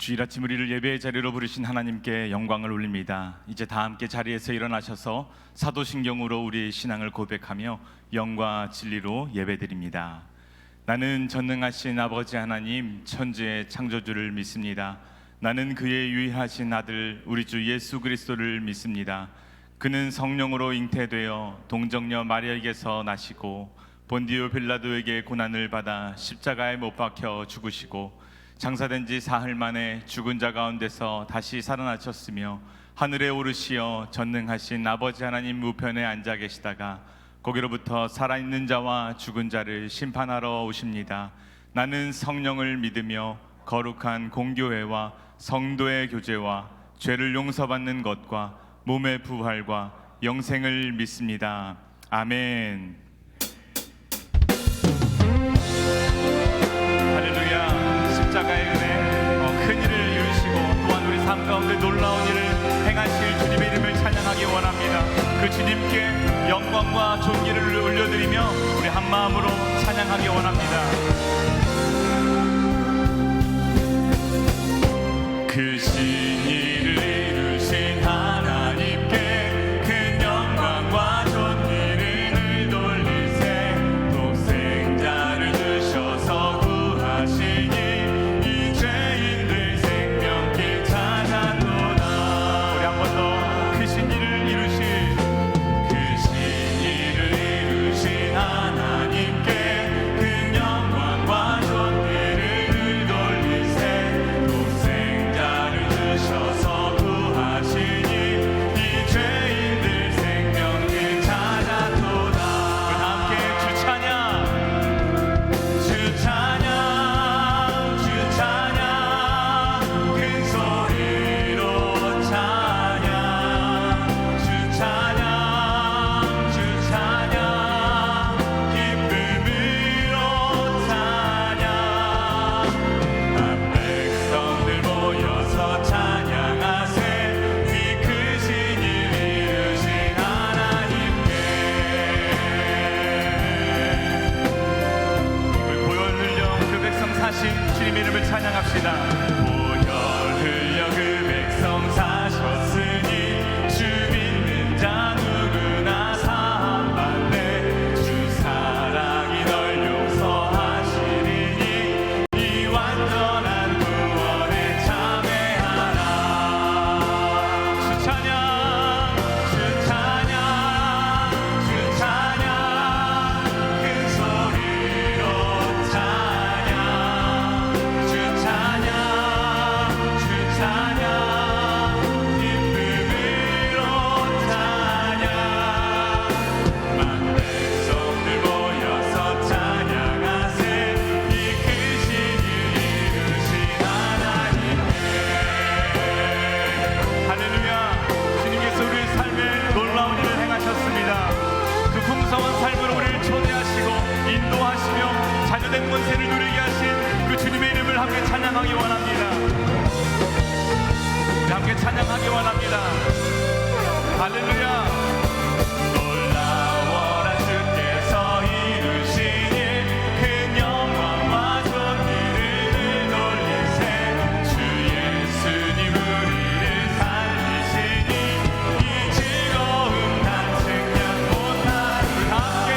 주일 아침 우리를 예배의 자리로 부르신 하나님께 영광을 올립니다. 이제 다 함께 자리에서 일어나셔서 사도신경으로 우리의 신앙을 고백하며 영과 진리로 예배드립니다. 나는 전능하신 아버지 하나님 천지의 창조주를 믿습니다. 나는 그의 유일하신 아들 우리 주 예수 그리스도를 믿습니다. 그는 성령으로 잉태되어 동정녀 마리아에게서 나시고 본디오 빌라도에게 고난을 받아 십자가에 못 박혀 죽으시고 장사된 지 사흘 만에 죽은 자 가운데서 다시 살아나셨으며 하늘에 오르시어 전능하신 아버지 하나님 우편에 앉아 계시다가 거기로부터 살아있는 자와 죽은 자를 심판하러 오십니다. 나는 성령을 믿으며 거룩한 공교회와 성도의 교제와 죄를 용서받는 것과 몸의 부활과 영생을 믿습니다. 아멘. 십자가의 은혜, 큰 일을 이루시고 또한 우리 삶 가운데 놀라운 일을 행하실 주님의 이름을 찬양하기 원합니다. 그 주님께 영광과 존귀를 올려드리며 우리 한 마음으로 찬양하기 원합니다. 그 신일을 이루신 하나님께 큰 영광과 존귀를 돌리세 독생자를 주셔서 구하시니 주님의 이름을 찬양합시다. 보혈 흘려 그 백성 사셨으니 주 믿는 자 누구나 사함받네 주 사랑이 널 용서하시리니 이 완전한 구원에 참회하라. 주 찬양 주 찬양 주 찬양 큰 소리로 찬양 자녀된 권세를 누리게 하신 그 주님의 이름을 함께 찬양하기 원합니다. 함께 찬양하기 원합니다. 할렐루야. 놀라워라 주께서 이루신 일 큰 영광과 존귀를 돌리세 주 예수님 우리를 살리시니 이 즐거움 다 측량 못할 함께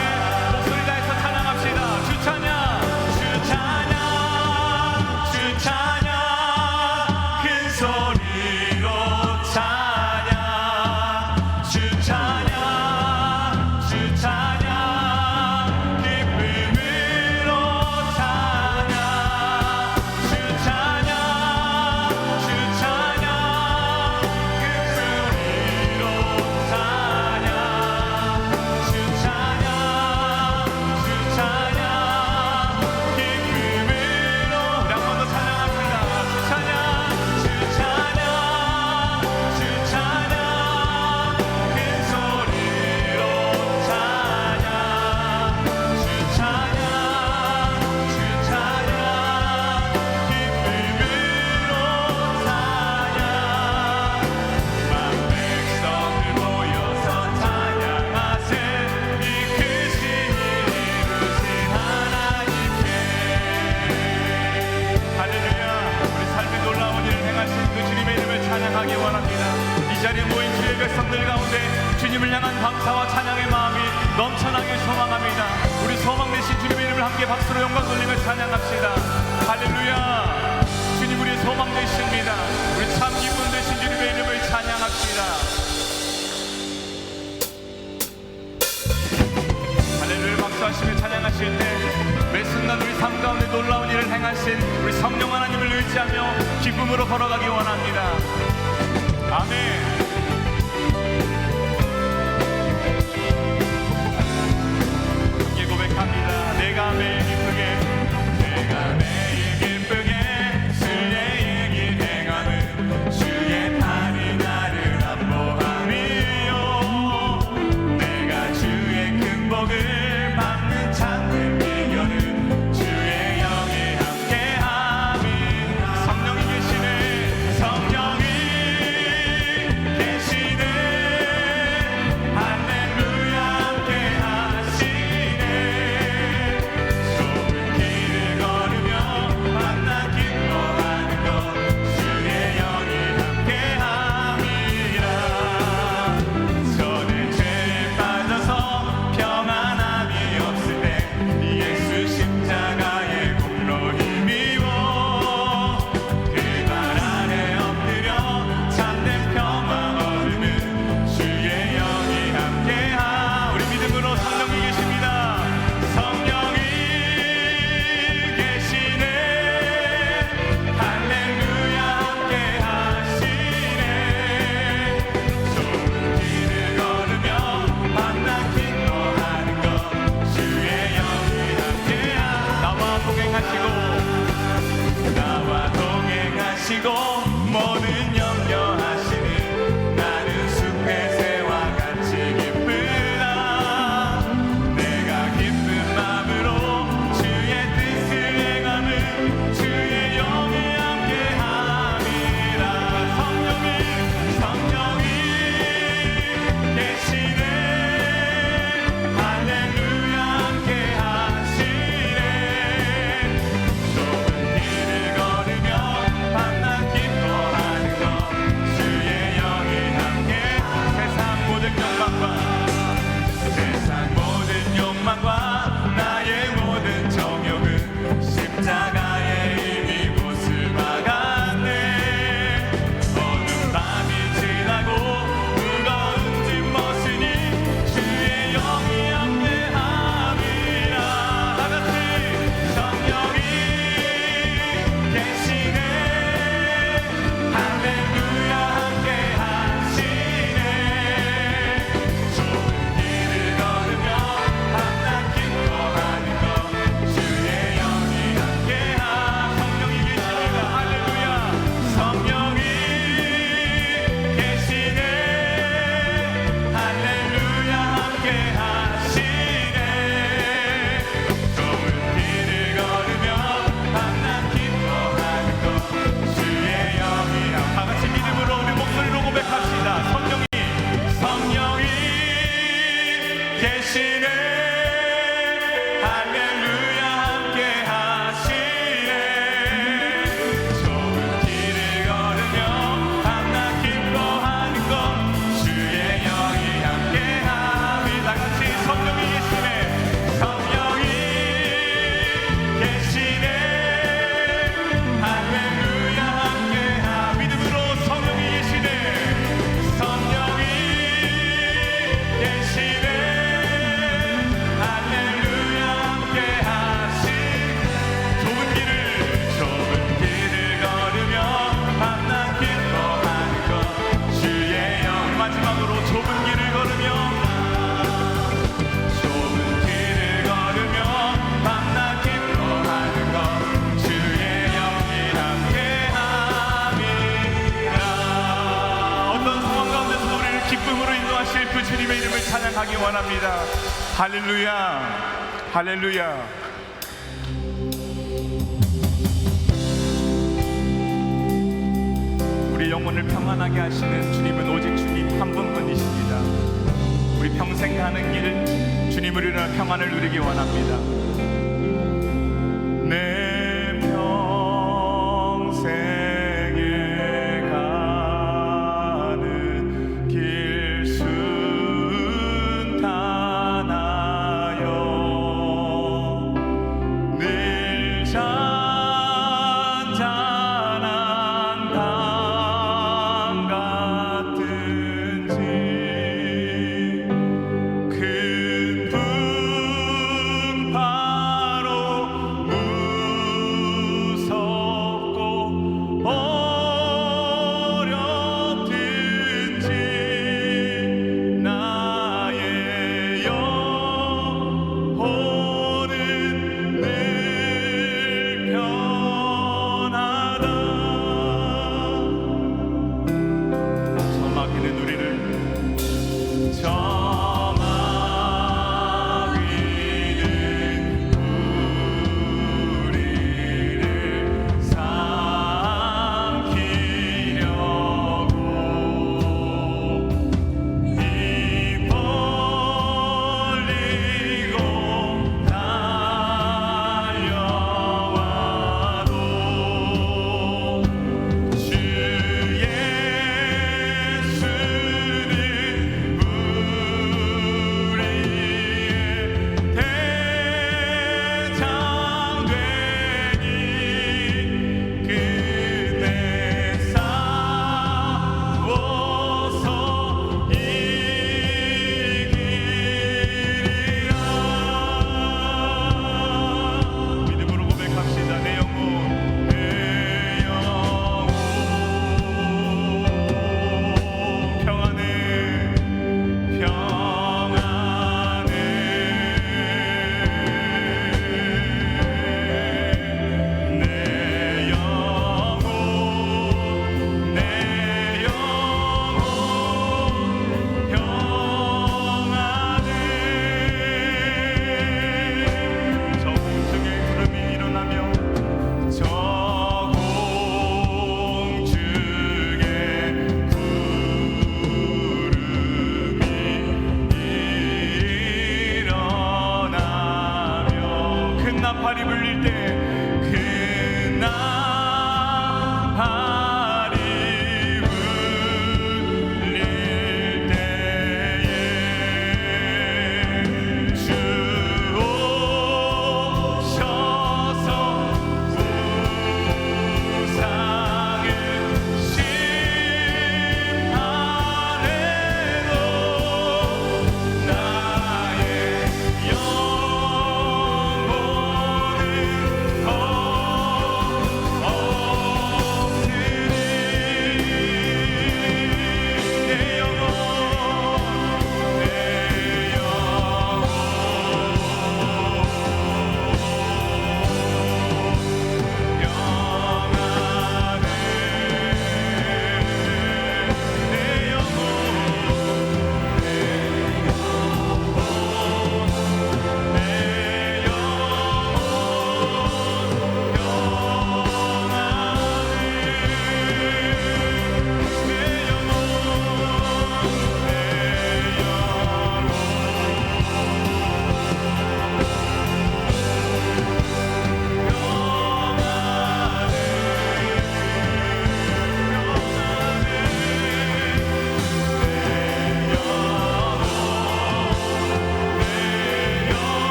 목소리 다해서 찬양합시다. 주 찬양 큰 소리로 찬양 주 찬양 원합니다. 이 자리에 모인 주의 백성들 가운데 주님을 향한 감사와 찬양의 마음이 넘쳐나게 소망합니다. 우리 소망 되신 주님의 이름을 함께 박수로 영광 돌리며 찬양합시다. 할렐루야. 주님 우리의 소망 되십니다. 우리 참 기쁨 되신 주님의 이름을 찬양합시다. 할렐루야. 박수하시며 찬양하실 때 매 순간 우리 삶 가운데 놀라운 일을 행하신 우리 성령 하나님을 의지하며 기쁨으로 걸어가기 원합니다. 아멘. 함께 고백합니다. 내가 매일 기쁘게 주의 길 행함은 주의 팔이 나를 안보함이요 내가 주의 큰 복을 받는 참된 비결은 주의 영이 함께함이라. 성령이 계시네. 성령이 계시네. 할렐루야 함께하시네. 좁은 길을 걸으며 만나 기뻐하는 것 주의 영이 함께함이라. 저는 죄에 빠져서 평안함이 없을 때 예수 십자가의 공로 힘입어 그 발 아래 엎드려 참된 평화 얻으면 주의 영이 함께하. 우리 믿음으로 성령이 계십니다. 성령이 계시네. 할렐루야 함께하시네. 좁은 길을 걸으며 만나 기뻐하는 것 주의 영이 함께하. 나와 동행하시고 모든 염려하시는 나는 숲의 새와 같이 기쁘다. 내가 기쁜 마음으로 주의 뜻을 행하는 주의 영이 함께함이라. 성령이 계시네. 할렐루야 함께하시네. 좁은 길을 걸으며 만나 기뻐하는 것 주의 영이 함께. 세상 모든 욕망과 나의 모든 정욕은 십자가에 이미 못을 박았네. 어느 밤이 지나고 무거운 짐 벗으니 주의 영이 함께함이라. 다같이 성령이 계시네. 할렐루야 함께하시네. 좁은 길을 걸으며 만나 기뻐하는 것 주의 영이 함께하. 성령이 계십니다. 할렐루야. 성령이 계시네. 할렐루야 함께하시네. 좁은 길을 걸으며 만나 기뻐하는 것 주의 영이 다 같이 믿음으로 우리 목소리로 고백합시다. 성령이 계시네. 할렐루야 함께하시네. 좁은 길을 걸으며 만나 기뻐하는 것 주의 영이 함께함이. 다 같이 성령이 계시네. 성령이 계시네. 할렐루야 함께함. 믿음으로 성령이 계시네. 성령이 계시네. 할렐루야 함께하시. 좁은 길을 걸으며 만나 기뻐하는 것 주의 영. 마지막으로 좁은 길을 걸으며 만나 기뻐하는 것 주의 영이 함께함이라. 어떤 상황 가운데서도 우리를 기쁨으로 인도하실 그 주님의 이름을 찬양하기 원합니다. 할렐루야. 할렐루야. 우리 영혼을 평안하게 하시는 주님은 오직 주님 한 분뿐이십니다. 우리 평생 가는 길 주님을 인하여 평안을 누리기 원합니다. 내 평생에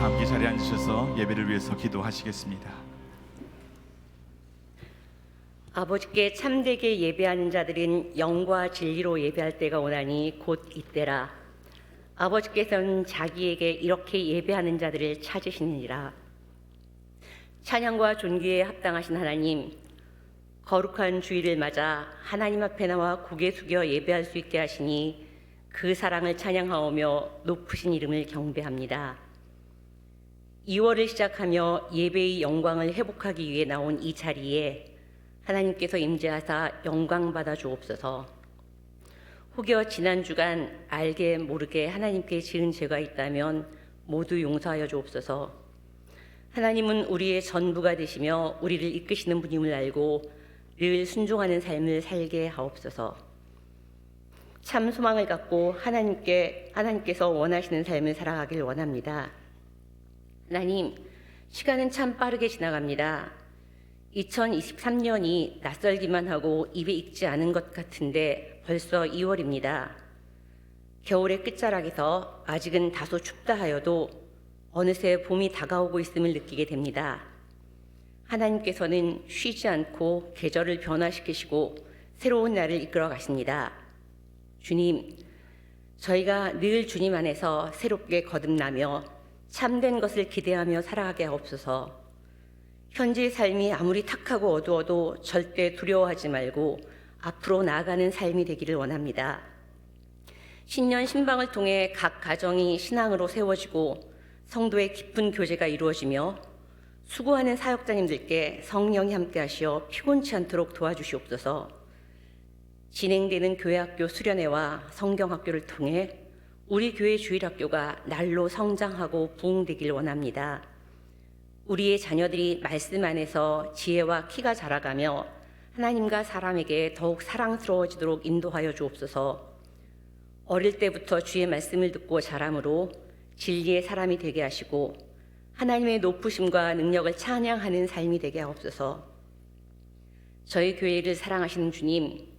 다 함께 자리에 앉으셔서 예배를 위해서 기도하시겠습니다. 아버지께 참되게 예배하는 자들은 영과 진리로 예배할 때가 오나니 곧 이때라. 아버지께서는 자기에게 이렇게 예배하는 자들을 찾으시느니라. 찬양과 존귀에 합당하신 하나님, 거룩한 주일을 맞아 하나님 앞에 나와 고개 숙여 예배할 수 있게 하시니 그 사랑을 찬양하오며 높으신 이름을 경배합니다. 2월을 시작하며 예배의 영광을 회복하기 위해 나온 이 자리에 하나님께서 임재하사 영광 받아 주옵소서. 혹여 지난 주간 알게 모르게 하나님께 지은 죄가 있다면 모두 용서하여 주옵소서. 하나님은 우리의 전부가 되시며 우리를 이끄시는 분임을 알고 늘 순종하는 삶을 살게 하옵소서. 참 소망을 갖고 하나님께서 원하시는 삶을 살아가길 원합니다. 하나님, 시간은 참 빠르게 지나갑니다. 2023년이 낯설기만 하고 입에 익지 않은 것 같은데 벌써 2월입니다. 겨울의 끝자락에서 아직은 다소 춥다 하여도 어느새 봄이 다가오고 있음을 느끼게 됩니다. 하나님께서는 쉬지 않고 계절을 변화시키시고 새로운 날을 이끌어 가십니다. 주님, 저희가 늘 주님 안에서 새롭게 거듭나며 참된 것을 기대하며 살아가게 하옵소서. 현재의 삶이 아무리 탁하고 어두워도 절대 두려워하지 말고 앞으로 나아가는 삶이 되기를 원합니다. 신년 신방을 통해 각 가정이 신앙으로 세워지고 성도의 깊은 교제가 이루어지며 수고하는 사역자님들께 성령이 함께하시어 피곤치 않도록 도와주시옵소서. 진행되는 교회학교 수련회와 성경학교를 통해 우리 교회 주일학교가 날로 성장하고 부흥되길 원합니다. 우리의 자녀들이 말씀 안에서 지혜와 키가 자라가며 하나님과 사람에게 더욱 사랑스러워지도록 인도하여 주옵소서. 어릴 때부터 주의 말씀을 듣고 자람으로 진리의 사람이 되게 하시고 하나님의 높으심과 능력을 찬양하는 삶이 되게 하옵소서. 저희 교회를 사랑하시는 주님,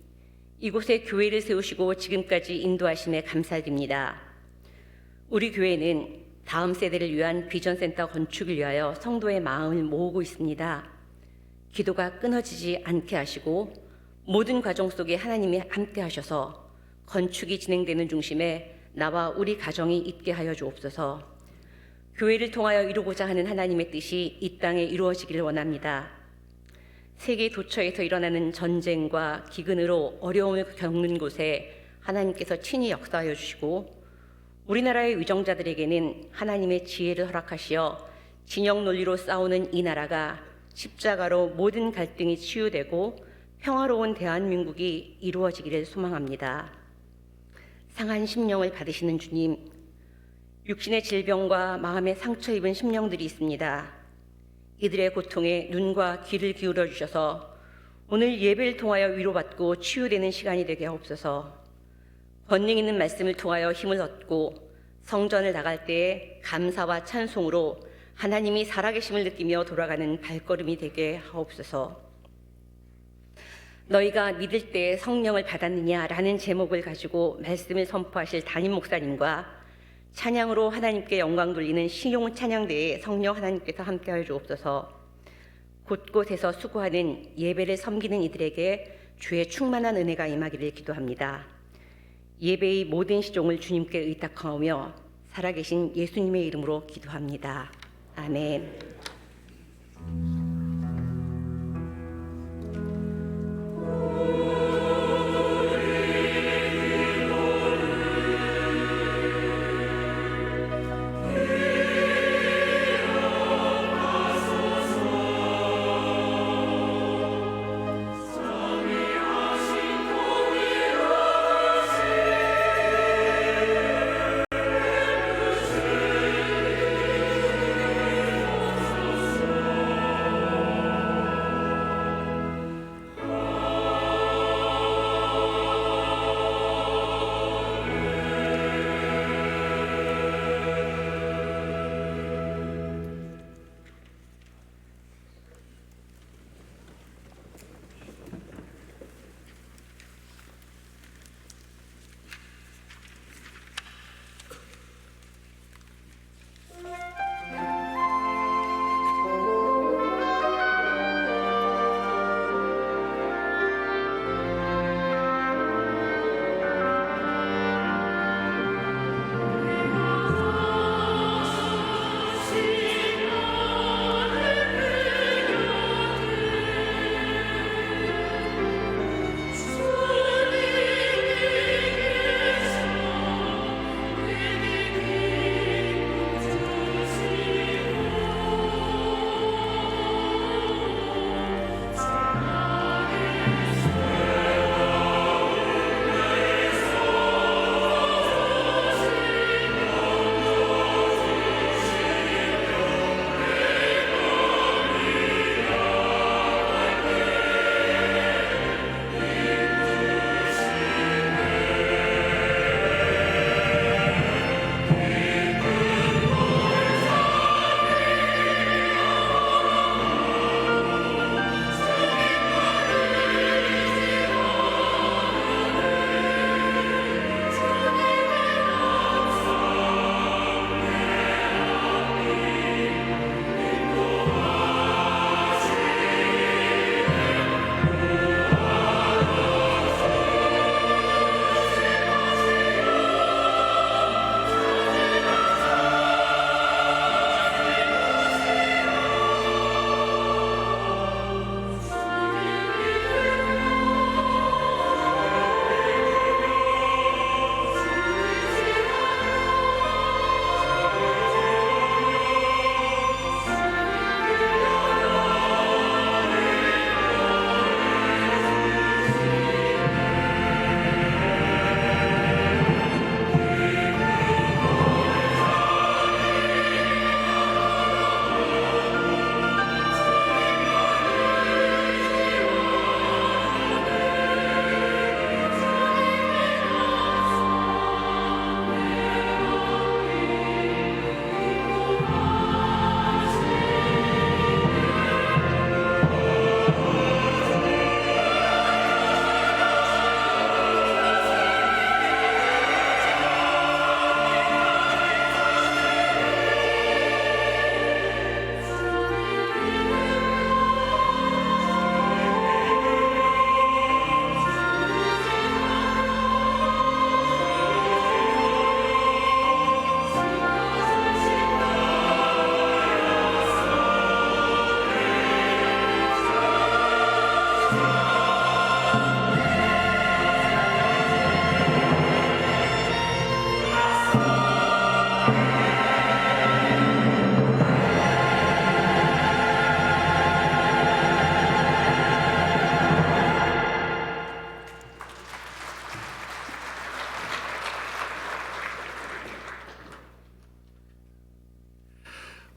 이곳에 교회를 세우시고 지금까지 인도하심에 감사드립니다. 우리 교회는 다음 세대를 위한 비전센터 건축을 위하여 성도의 마음을 모으고 있습니다. 기도가 끊어지지 않게 하시고 모든 과정 속에 하나님이 함께 하셔서 건축이 진행되는 중심에 나와 우리 가정이 있게 하여 주옵소서. 교회를 통하여 이루고자 하는 하나님의 뜻이 이 땅에 이루어지기를 원합니다. 세계 도처에서 일어나는 전쟁과 기근으로 어려움을 겪는 곳에 하나님께서 친히 역사하여 주시고 우리나라의 위정자들에게는 하나님의 지혜를 허락하시어 진영 논리로 싸우는 이 나라가 십자가로 모든 갈등이 치유되고 평화로운 대한민국이 이루어지기를 소망합니다. 상한 심령을 받으시는 주님, 육신의 질병과 마음의 상처 입은 심령들이 있습니다. 이들의 고통에 눈과 귀를 기울여 주셔서 오늘 예배를 통하여 위로받고 치유되는 시간이 되게 하옵소서. 권능 있는 말씀을 통하여 힘을 얻고 성전을 나갈 때에 감사와 찬송으로 하나님이 살아계심을 느끼며 돌아가는 발걸음이 되게 하옵소서. 너희가 믿을 때 성령을 받았느냐라는 제목을 가지고 말씀을 선포하실 담임 목사님과 찬양으로 하나님께 영광 돌리는 신용 찬양대에 성령 하나님께서 함께하여 주옵소서. 곳곳에서 수고하는 예배를 섬기는 이들에게 주의 충만한 은혜가 임하기를 기도합니다. 예배의 모든 시종을 주님께 의탁하오며 살아계신 예수님의 이름으로 기도합니다. 아멘.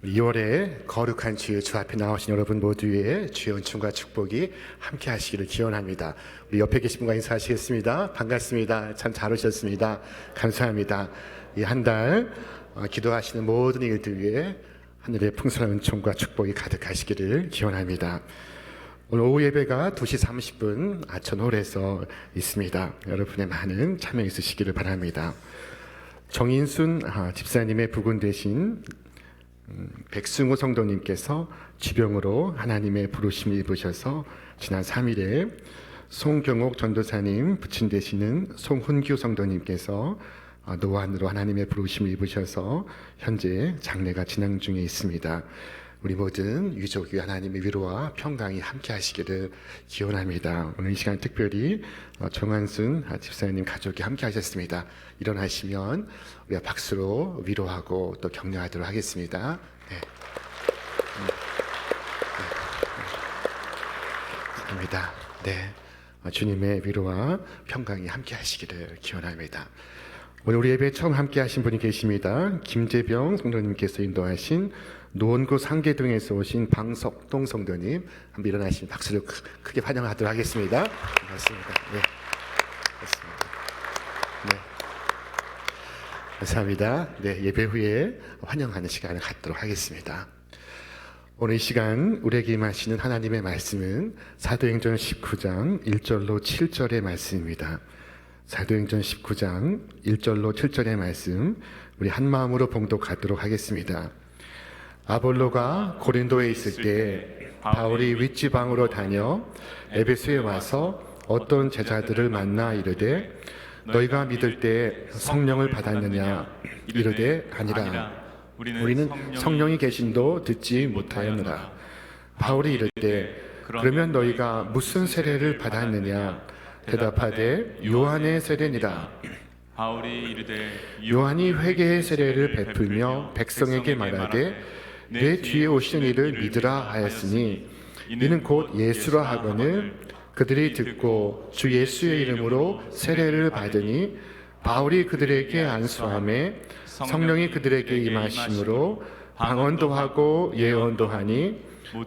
2월에 거룩한 주 앞에 나오신 여러분 모두의 주의 은총과 축복이 함께 하시기를 기원합니다. 우리 옆에 계신 분과 인사하시겠습니다. 반갑습니다. 참 잘 오셨습니다. 감사합니다. 이 한 달 기도하시는 모든 일들 위해 하늘의 풍성한 은총과 축복이 가득하시기를 기원합니다. 오늘 오후 예배가 2시 30분 아천홀에서 있습니다. 여러분의 많은 참여 있으시기를 바랍니다. 정인순 집사님의 부군 되신 백승호 성도님께서 지병으로 하나님의 부르심을 입으셔서 지난 3일에 송경옥 전도사님 부친 되시는 송훈규 성도님께서 노안으로 하나님의 부르심을 입으셔서 현재 장례가 진행 중에 있습니다. 우리 모든 유족이 하나님의 위로와 평강이 함께 하시기를 기원합니다. 오늘 이 시간 특별히 정한순 집사님 가족이 함께 하셨습니다. 일어나시면 우리가 박수로 위로하고 또 격려하도록 하겠습니다. 네. 감사합니다. 네. 주님의 위로와 평강이 함께 하시기를 기원합니다. 오늘 우리 예배 처음 함께 하신 분이 계십니다. 김재병 성도님께서 인도하신 노원구 상계동에서 오신 방석동 성도님, 한번 일어나시면 박수를 크게 환영하도록 하겠습니다. 반갑습니다. 네. 반갑습니다. 네. 감사합니다. 네, 예배 후에 환영하는 시간을 갖도록 하겠습니다. 오늘 이 시간 우리에게 임하시는 하나님의 말씀은 사도행전 19장 1절로 7절의 말씀입니다. 사도행전 19장 1절로 7절의 말씀 우리 한 마음으로 봉독하도록 하겠습니다. 아볼로가 고린도에 있을 때 바울이 윗지방으로 다녀 에베소에 와서 어떤 제자들을 만나 이르되 너희가 믿을 때 성령을 받았느냐 이르되 아니라 우리는 성령이 계신도 듣지 못하였노라. 바울이 이르되 그러면 너희가 무슨 세례를 받았느냐 대답하되 요한의 세례니라. 바울이 이르되 요한이 회개의 세례를 베풀며 백성에게 말하되 내 뒤에 오시는 이를 믿으라 하였으니 이는 곧 예수라 하거늘 그들이 듣고 주 예수의 이름으로 세례를 받으니 바울이 그들에게 안수하매 성령이 그들에게 임하심으로 방언도 하고 예언도 하니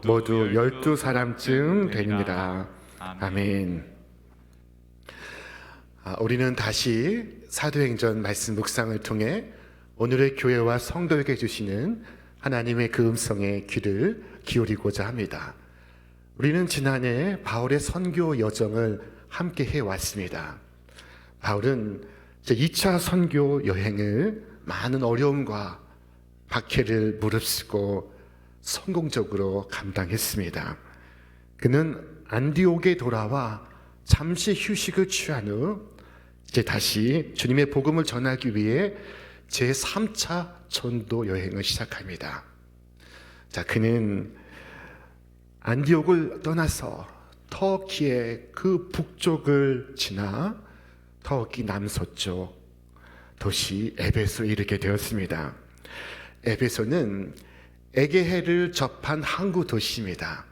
모두 12사람쯤 되니라. 아멘. 우리는 다시 사도행전 말씀 묵상을 통해 오늘의 교회와 성도에게 주시는 하나님의 그 음성에 귀를 기울이고자 합니다. 우리는 지난해 바울의 선교 여정을 함께 해왔습니다. 바울은 제 2차 선교 여행을 많은 어려움과 박해를 무릅쓰고 성공적으로 감당했습니다. 그는 안디옥에 돌아와 잠시 휴식을 취한 후 이제 다시 주님의 복음을 전하기 위해 제3차 전도 여행을 시작합니다. 자, 그는 안디옥을 떠나서 터키의 그 북쪽을 지나 터키 남서쪽 도시 에베소에 이르게 되었습니다. 에베소는 에게해를 접한 항구 도시입니다.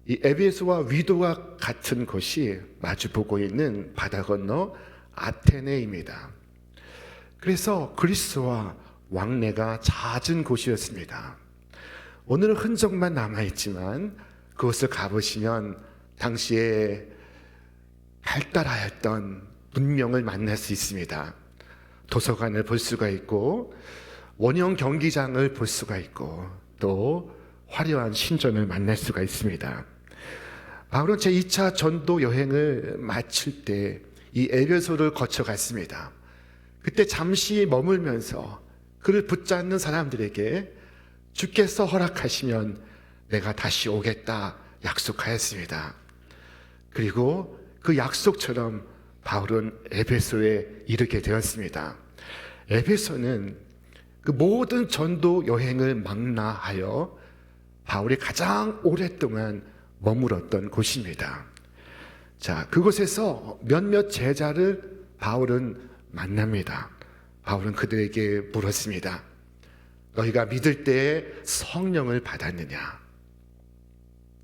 이 에베소와 위도와 같은 곳이 마주보고 있는 바다 건너 아테네입니다. 그래서 그리스와 왕래가 잦은 곳이었습니다. 오늘은 흔적만 남아있지만 그곳을 가보시면 당시에 발달하였던 문명을 만날 수 있습니다. 도서관을 볼 수가 있고 원형 경기장을 볼 수가 있고 또 화려한 신전을 만날 수가 있습니다. 바울은 제2차 전도 여행을 마칠 때 이 에베소를 거쳐갔습니다. 그때 잠시 머물면서 그를 붙잡는 사람들에게 주께서 허락하시면 내가 다시 오겠다 약속하였습니다. 그리고 그 약속처럼 바울은 에베소에 이르게 되었습니다. 에베소는 그 모든 전도 여행을 망라하여 바울이 가장 오랫동안 머물었던 곳입니다. 자, 그곳에서 몇몇 제자를 바울은 만납니다. 바울은 그들에게 물었습니다. 너희가 믿을 때 성령을 받았느냐?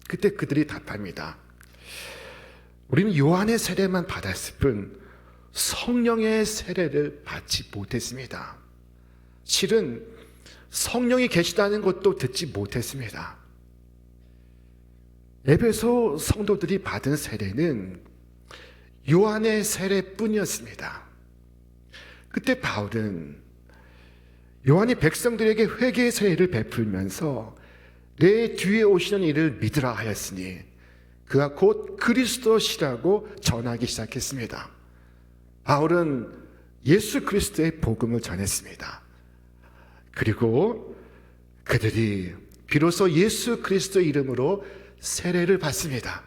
그때 그들이 답합니다. 우리는 요한의 세례만 받았을 뿐 성령의 세례를 받지 못했습니다. 실은 성령이 계시다는 것도 듣지 못했습니다. 에베소 성도들이 받은 세례는 요한의 세례뿐이었습니다. 그때 바울은 요한이 백성들에게 회개의 세례를 베풀면서 내 뒤에 오시는 이를 믿으라 하였으니 그가 곧 그리스도시라고 전하기 시작했습니다. 바울은 예수 그리스도의 복음을 전했습니다. 그리고 그들이 비로소 예수 그리스도 이름으로 세례를 받습니다.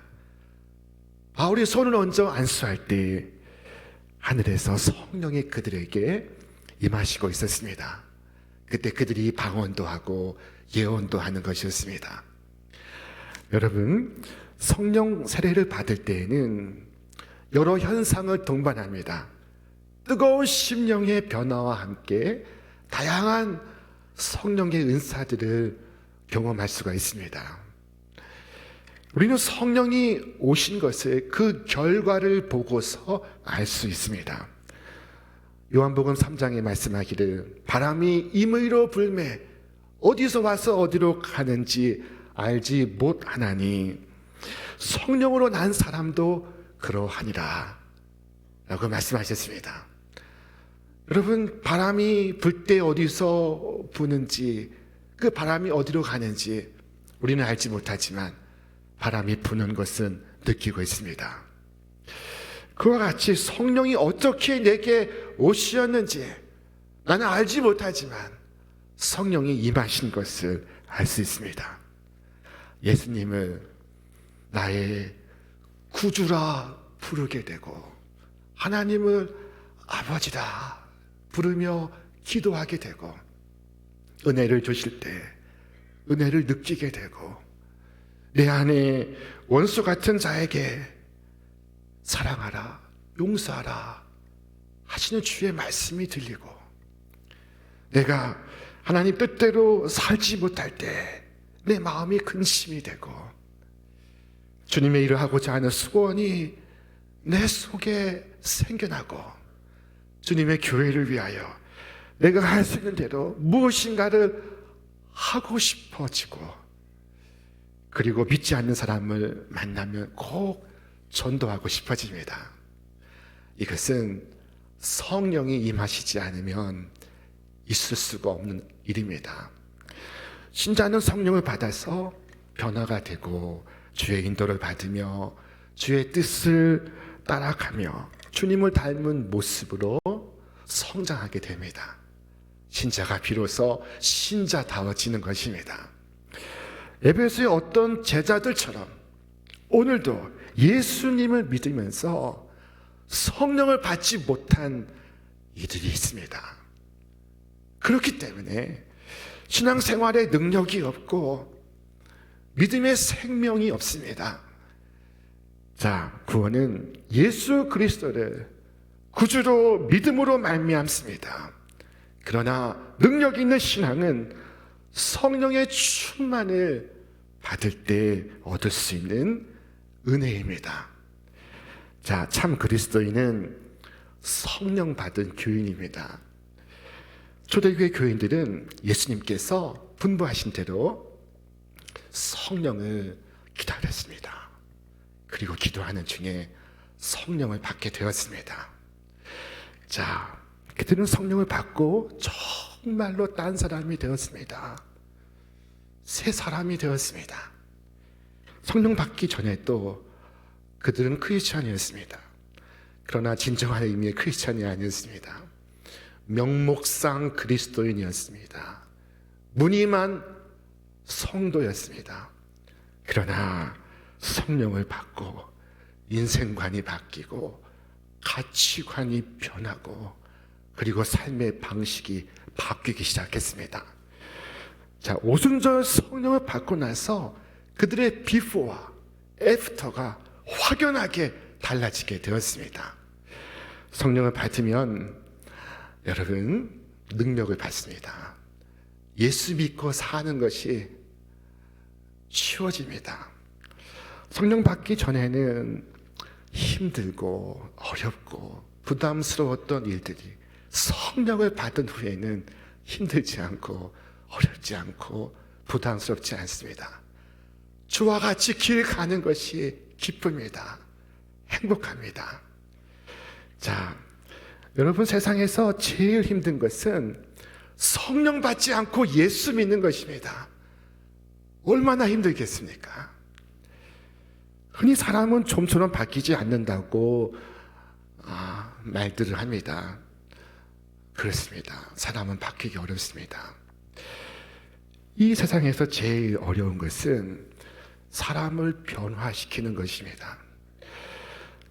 바울이 손을 얹어 안수할 때 하늘에서 성령이 그들에게 임하시고 있었습니다. 그때 그들이 방언도 하고 예언도 하는 것이었습니다. 여러분, 성령 세례를 받을 때에는 여러 현상을 동반합니다. 뜨거운 심령의 변화와 함께 다양한 성령의 은사들을 경험할 수가 있습니다. 우리는 성령이 오신 것을 그 결과를 보고서 알 수 있습니다. 요한복음 3장에 말씀하기를 바람이 임의로 불매 어디서 와서 어디로 가는지 알지 못하나니 성령으로 난 사람도 그러하니라 라고 말씀하셨습니다. 여러분, 바람이 불 때 어디서 부는지, 그 바람이 어디로 가는지 우리는 알지 못하지만 바람이 부는 것은 느끼고 있습니다. 그와 같이 성령이 어떻게 내게 오시었는지 나는 알지 못하지만 성령이 임하신 것을 알 수 있습니다. 예수님을 나의 구주라 부르게 되고 하나님을 아버지라 부르며 기도하게 되고 은혜를 주실 때 은혜를 느끼게 되고 내 안에 원수 같은 자에게 사랑하라, 용서하라 하시는 주의 말씀이 들리고 내가 하나님 뜻대로 살지 못할 때 내 마음이 근심이 되고 주님의 일을 하고자 하는 수고원이 내 속에 생겨나고 주님의 교회를 위하여 내가 할 수 있는 대로 무엇인가를 하고 싶어지고 그리고 믿지 않는 사람을 만나면 꼭 전도하고 싶어집니다. 이것은 성령이 임하시지 않으면 있을 수가 없는 일입니다. 신자는 성령을 받아서 변화가 되고 주의 인도를 받으며 주의 뜻을 따라가며 주님을 닮은 모습으로 성장하게 됩니다. 신자가 비로소 신자다워지는 것입니다. 에베소의 어떤 제자들처럼 오늘도 예수님을 믿으면서 성령을 받지 못한 이들이 있습니다. 그렇기 때문에 신앙생활에 능력이 없고 믿음의 생명이 없습니다. 자, 구원은 예수 그리스도를 구주로 믿음으로 말미암습니다. 그러나 능력 있는 신앙은 성령의 충만을 받을 때 얻을 수 있는 은혜입니다. 자, 참 그리스도인은 성령 받은 교인입니다. 초대교회 교인들은 예수님께서 분부하신 대로 성령을 기다렸습니다. 그리고 기도하는 중에 성령을 받게 되었습니다. 자, 그들은 성령을 받고 정말로 딴 사람이 되었습니다. 새 사람이 되었습니다. 성령 받기 전에 또 그들은 크리스찬이었습니다. 그러나 진정한 의미의 크리스찬이 아니었습니다. 명목상 그리스도인이었습니다. 무늬만 성도였습니다. 그러나 성령을 받고 인생관이 바뀌고 가치관이 변하고 그리고 삶의 방식이 바뀌기 시작했습니다. 자, 오순절 성령을 받고 나서 그들의 비포와 애프터가 확연하게 달라지게 되었습니다. 성령을 받으면 여러분 능력을 받습니다. 예수 믿고 사는 것이 쉬워집니다. 성령 받기 전에는 힘들고 어렵고 부담스러웠던 일들이 성령을 받은 후에는 힘들지 않고 어렵지 않고 부담스럽지 않습니다. 주와 같이 길 가는 것이 기쁨이다. 행복합니다. 자, 여러분, 세상에서 제일 힘든 것은 성령 받지 않고 예수 믿는 것입니다. 얼마나 힘들겠습니까? 흔히 사람은 좀처럼 바뀌지 않는다고 말들을 합니다. 그렇습니다. 사람은 바뀌기 어렵습니다. 이 세상에서 제일 어려운 것은 사람을 변화시키는 것입니다.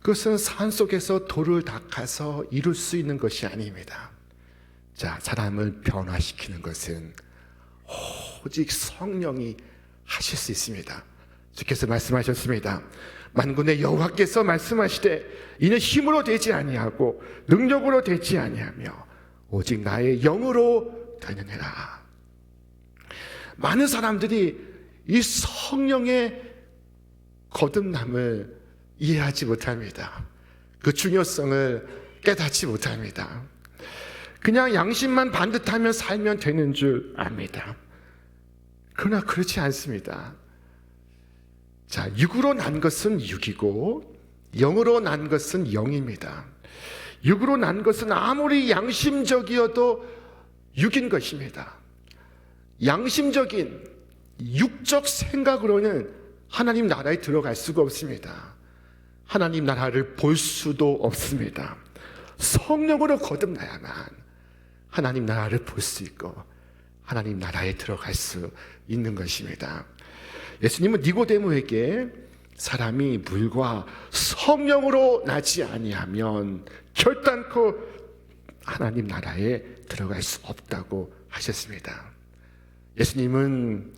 그것은 산속에서 돌을 닦아서 이룰 수 있는 것이 아닙니다. 자, 사람을 변화시키는 것은 오직 성령이 하실 수 있습니다. 주께서 말씀하셨습니다. 만군의 여호와께서 말씀하시되 이는 힘으로 되지 아니하고 능력으로 되지 아니하며 오직 나의 영으로 되느니라. 많은 사람들이 이 성령의 거듭남을 이해하지 못합니다. 그 중요성을 깨닫지 못합니다. 그냥 양심만 반듯하면 살면 되는 줄 압니다. 그러나 그렇지 않습니다. 자, 육으로 난 것은 육이고 영으로 난 것은 영입니다. 육으로 난 것은 아무리 양심적이어도 육인 것입니다. 양심적인 육적 생각으로는 하나님 나라에 들어갈 수가 없습니다. 하나님 나라를 볼 수도 없습니다. 성령으로 거듭나야만 하나님 나라를 볼 수 있고 하나님 나라에 들어갈 수 있는 것입니다. 예수님은 니고데모에게 사람이 물과 성령으로 나지 아니하면 결단코 하나님 나라에 들어갈 수 없다고 하셨습니다. 예수님은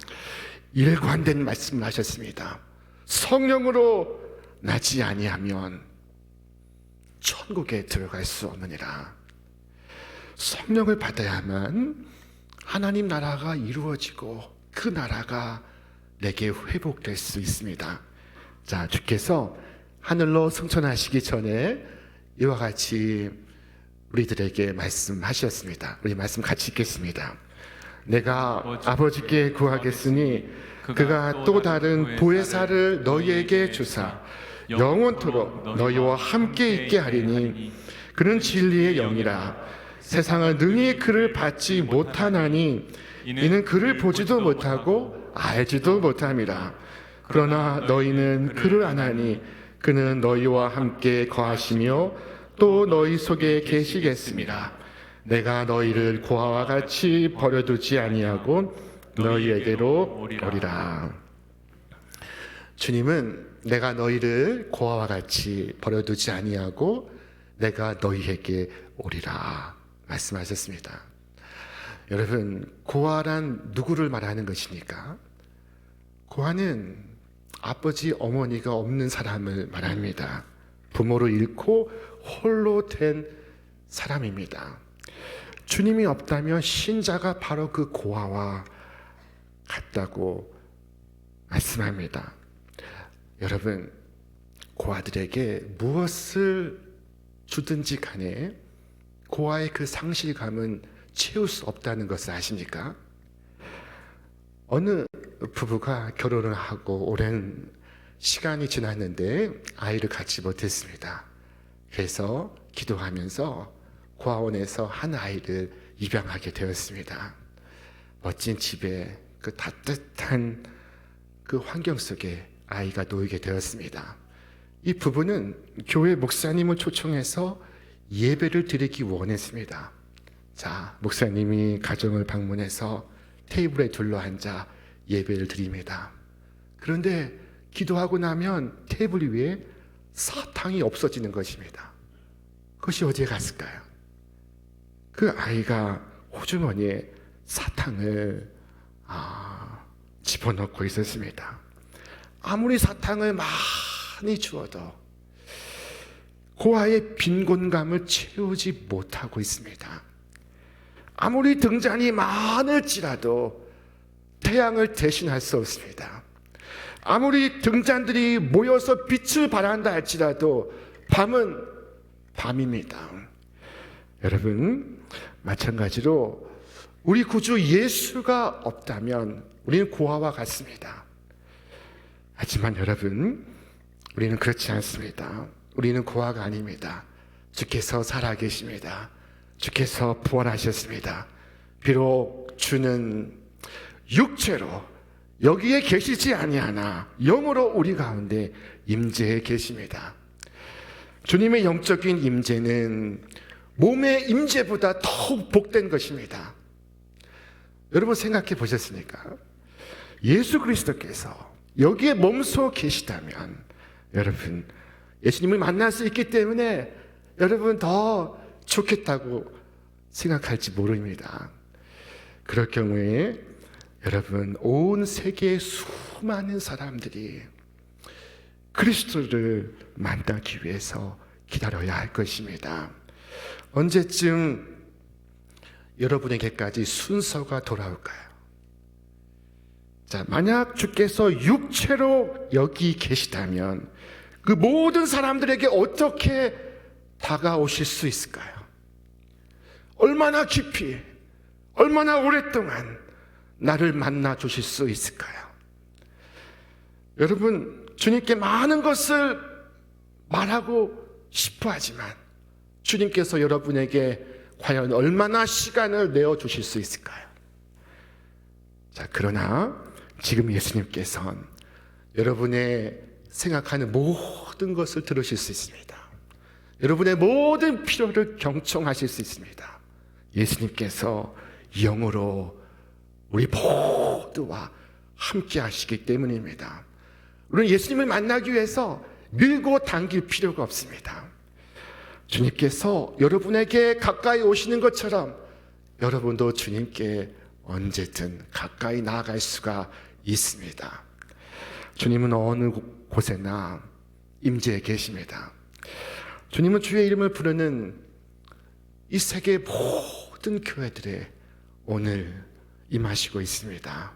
일관된 말씀을 하셨습니다. 성령으로 나지 아니하면 천국에 들어갈 수 없느니라. 성령을 받아야만 하나님 나라가 이루어지고 그 나라가 내게 회복될 수 있습니다. 자, 주께서 하늘로 승천하시기 전에 이와 같이 우리들에게 말씀하셨습니다. 우리 말씀 같이 읽겠습니다. 내가 아버지께 구하겠으니 그가 또 다른 보혜사를 너희에게 주사 영원토록 너희와 함께 있게 하리니 그는 진리의 영이라. 세상은 능히 그를 받지 못하나니 이는 그를 보지도 못하고 알지도 못함이라. 그러나 너희는 그를 아나니 그는 너희와 함께 거하시며 또 너희 속에 계시겠습니다. 내가 너희를 고아와 같이 버려두지 아니하고 너희에게로 오리라. 주님은 내가 너희를 고아와 같이 버려두지 아니하고 내가 너희에게 오리라 말씀하셨습니다. 여러분, 고아란 누구를 말하는 것입니까? 고아는 아버지 어머니가 없는 사람을 말합니다. 부모를 잃고 홀로 된 사람입니다. 주님이 없다면 신자가 바로 그 고아와 같다고 말씀합니다. 여러분, 고아들에게 무엇을 주든지 간에 고아의 그 상실감은 채울 수 없다는 것을 아십니까? 어느 부부가 결혼을 하고 오랜 시간이 지났는데 아이를 갖지 못했습니다. 그래서 기도하면서 고아원에서 한 아이를 입양하게 되었습니다. 멋진 집에 그 따뜻한 그 환경 속에 아이가 놓이게 되었습니다. 이 부부는 교회 목사님을 초청해서 예배를 드리기 원했습니다. 자, 목사님이 가정을 방문해서 테이블에 둘러앉아 예배를 드립니다. 그런데 기도하고 나면 테이블 위에 사탕이 없어지는 것입니다. 그것이 어디에 갔을까요? 그 아이가 호주머니에 사탕을 집어넣고 있었습니다. 아무리 사탕을 많이 주어도 고아의 빈곤감을 채우지 못하고 있습니다. 아무리 등잔이 많을지라도 태양을 대신할 수 없습니다. 아무리 등잔들이 모여서 빛을 발한다 할지라도 밤은 밤입니다. 여러분, 마찬가지로 우리 구주 예수가 없다면 우리는 고아와 같습니다. 하지만 여러분, 우리는 그렇지 않습니다. 우리는 고아가 아닙니다. 주께서 살아계십니다. 주께서 부활하셨습니다. 비록 주는 육체로 여기에 계시지 아니하나 영으로 우리 가운데 임재해 계십니다. 주님의 영적인 임재는 몸의 임재보다 더욱 복된 것입니다. 여러분 생각해 보셨습니까? 예수 그리스도께서 여기에 몸소 계시다면 여러분 예수님을 만날 수 있기 때문에 여러분 더 좋겠다고 생각할지 모릅니다. 그럴 경우에 여러분 온 세계의 수많은 사람들이 그리스도를 만나기 위해서 기다려야 할 것입니다. 언제쯤 여러분에게까지 순서가 돌아올까요? 자, 만약 주께서 육체로 여기 계시다면 그 모든 사람들에게 어떻게 다가오실 수 있을까요? 얼마나 깊이, 얼마나 오랫동안 나를 만나 주실 수 있을까요? 여러분, 주님께 많은 것을 말하고 싶어 하지만 주님께서 여러분에게 과연 얼마나 시간을 내어 주실 수 있을까요? 자, 그러나 지금 예수님께서는 여러분의 생각하는 모든 것을 들으실 수 있습니다. 여러분의 모든 필요를 경청하실 수 있습니다. 예수님께서 영으로 우리 모두와 함께 하시기 때문입니다. 우리는 예수님을 만나기 위해서 밀고 당길 필요가 없습니다. 주님께서 여러분에게 가까이 오시는 것처럼 여러분도 주님께 언제든 가까이 나아갈 수가 있습니다. 주님은 어느 곳에나 임재해 계십니다. 주님은 주의 이름을 부르는 이 세계 모든 교회들에 오늘 임하시고 있습니다.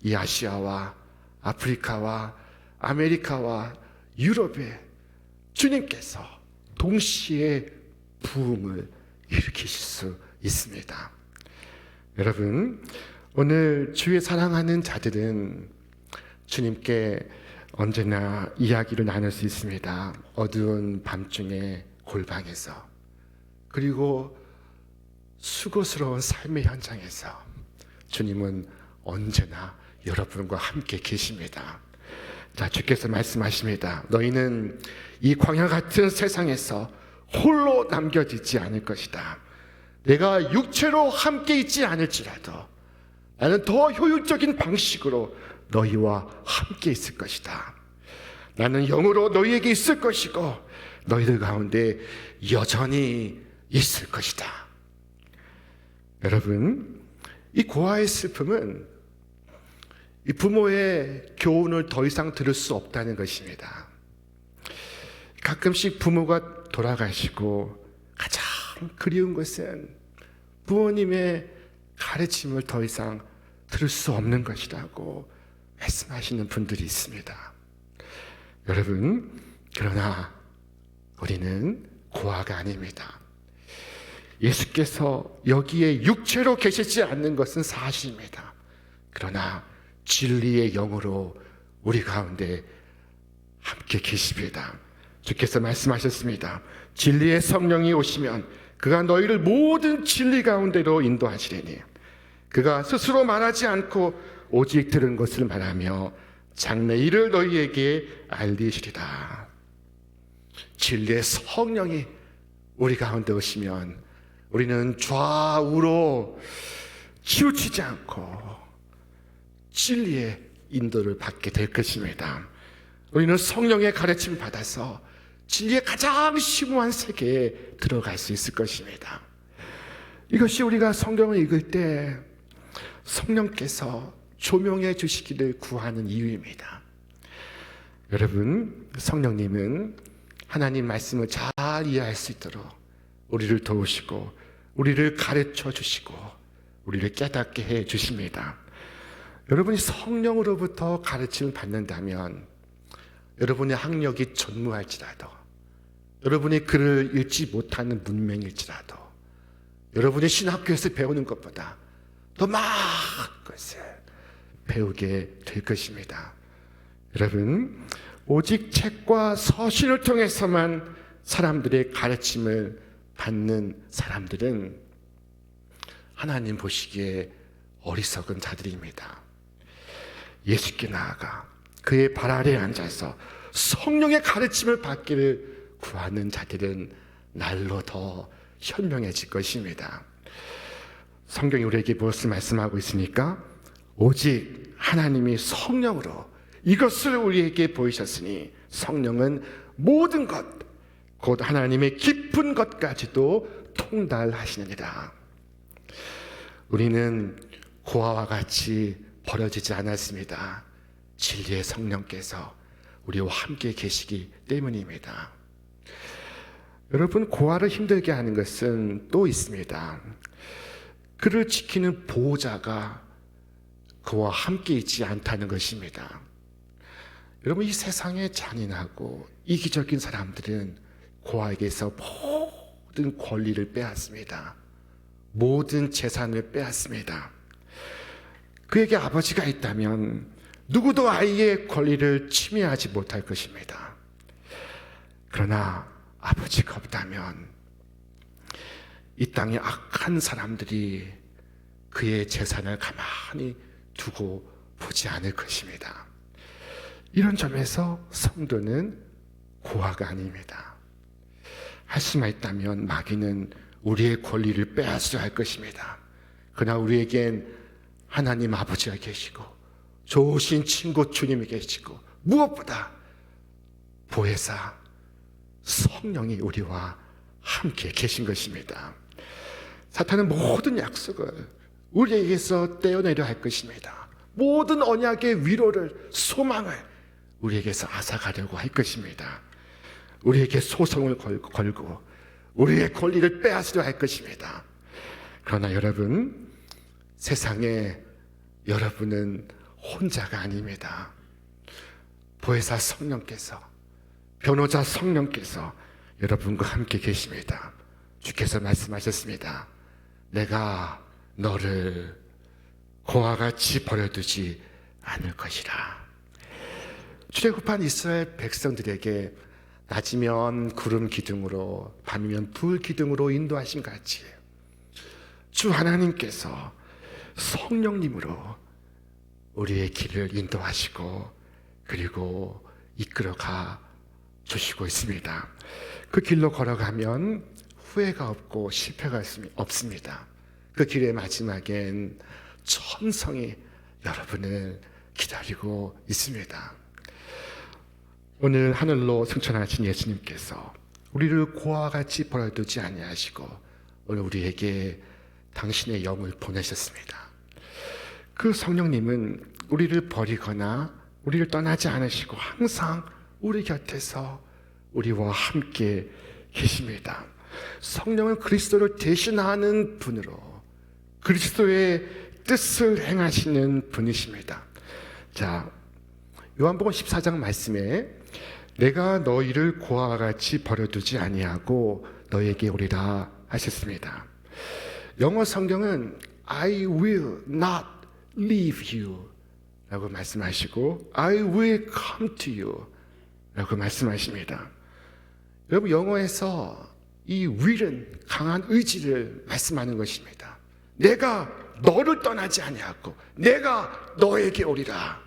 이 아시아와 아프리카와 아메리카와 유럽에 주님께서 동시에 부흥을 일으키실 수 있습니다. 여러분, 오늘 주의 사랑하는 자들은 주님께 언제나 이야기를 나눌 수 있습니다. 어두운 밤중에 골방에서, 그리고 수고스러운 삶의 현장에서 주님은 언제나 여러분과 함께 계십니다. 자, 주께서 말씀하십니다. 너희는 이 광야 같은 세상에서 홀로 남겨지지 않을 것이다. 내가 육체로 함께 있지 않을지라도 나는 더 효율적인 방식으로 너희와 함께 있을 것이다. 나는 영으로 너희에게 있을 것이고 너희들 가운데 여전히 있을 것이다. 여러분, 이 고아의 슬픔은 이 부모의 교훈을 더 이상 들을 수 없다는 것입니다. 가끔씩 부모가 돌아가시고 가장 그리운 것은 부모님의 가르침을 더 이상 들을 수 없는 것이라고 말씀하시는 분들이 있습니다. 여러분, 그러나 우리는 고아가 아닙니다. 예수께서 여기에 육체로 계시지 않는 것은 사실입니다. 그러나 진리의 영으로 우리 가운데 함께 계십니다. 주께서 말씀하셨습니다. 진리의 성령이 오시면 그가 너희를 모든 진리 가운데로 인도하시리니 그가 스스로 말하지 않고 오직 들은 것을 말하며 장래 일을 너희에게 알리시리라. 진리의 성령이 우리 가운데 오시면 우리는 좌우로 치우치지 않고 진리의 인도를 받게 될 것입니다. 우리는 성령의 가르침 받아서 진리의 가장 심오한 세계에 들어갈 수 있을 것입니다. 이것이 우리가 성경을 읽을 때 성령께서 조명해 주시기를 구하는 이유입니다. 여러분, 성령님은 하나님 말씀을 잘 이해할 수 있도록 우리를 도우시고 우리를 가르쳐 주시고 우리를 깨닫게 해 주십니다. 여러분이 성령으로부터 가르침을 받는다면 여러분의 학력이 전무할지라도, 여러분이 글을 읽지 못하는 문맹일지라도, 여러분이 신학교에서 배우는 것보다 더 많은 것을 배우게 될 것입니다. 여러분, 오직 책과 서신을 통해서만 사람들의 가르침을 받는 사람들은 하나님 보시기에 어리석은 자들입니다. 예수께 나아가 그의 발 아래에 앉아서 성령의 가르침을 받기를 구하는 자들은 날로 더 현명해질 것입니다. 성경이 우리에게 무엇을 말씀하고 있습니까? 오직 하나님이 성령으로 이것을 우리에게 보이셨으니 성령은 모든 것, 곧 하나님의 깊은 것까지도 통달하시느니라. 우리는 고아와 같이 버려지지 않았습니다. 진리의 성령께서 우리와 함께 계시기 때문입니다. 여러분, 고아를 힘들게 하는 것은 또 있습니다. 그를 지키는 보호자가 그와 함께 있지 않다는 것입니다. 여러분, 이 세상에 잔인하고 이기적인 사람들은 고아에게서 모든 권리를 빼앗습니다. 모든 재산을 빼앗습니다. 그에게 아버지가 있다면 누구도 아이의 권리를 침해하지 못할 것입니다. 그러나 아버지가 없다면 이 땅의 악한 사람들이 그의 재산을 가만히 두고 보지 않을 것입니다. 이런 점에서 성도는 고아가 아닙니다. 할 수만 있다면 마귀는 우리의 권리를 빼앗으려 할 것입니다. 그러나 우리에겐 하나님 아버지가 계시고 좋으신 친구 주님이 계시고 무엇보다 보혜사 성령이 우리와 함께 계신 것입니다. 사탄은 모든 약속을 우리에게서 떼어내려 할 것입니다. 모든 언약의 위로를 소망을 우리에게서 앗아가려고 할 것입니다. 우리에게 소송을 걸고 우리의 권리를 빼앗으려 할 것입니다. 그러나 여러분, 세상에 여러분은 혼자가 아닙니다. 보혜사 성령께서, 변호자 성령께서 여러분과 함께 계십니다. 주께서 말씀하셨습니다. 내가 너를 고아같이 버려두지 않을 것이라. 출애굽한 이스라엘 백성들에게 낮이면 구름 기둥으로 밤이면 불 기둥으로 인도하신 같이 주 하나님께서 성령님으로 우리의 길을 인도하시고 그리고 이끌어가 주시고 있습니다. 그 길로 걸어가면 후회가 없고 실패가 없습니다. 그 길의 마지막엔 천성이 여러분을 기다리고 있습니다. 오늘 하늘로 승천하신 예수님께서 우리를 고아와 같이 버려두지 아니하시고 오늘 우리에게 당신의 영을 보내셨습니다. 그 성령님은 우리를 버리거나 우리를 떠나지 않으시고 항상 우리 곁에서 우리와 함께 계십니다. 성령은 그리스도를 대신하는 분으로 그리스도의 뜻을 행하시는 분이십니다. 자, 요한복음 14장 말씀에 내가 너희를 고아와 같이 버려두지 아니하고 너에게 오리라 하셨습니다. 영어 성경은 I will not leave you 라고 말씀하시고 I will come to you 라고 말씀하십니다. 여러분, 영어에서 이 will은 강한 의지를 말씀하는 것입니다. 내가 너를 떠나지 아니하고 내가 너에게 오리라.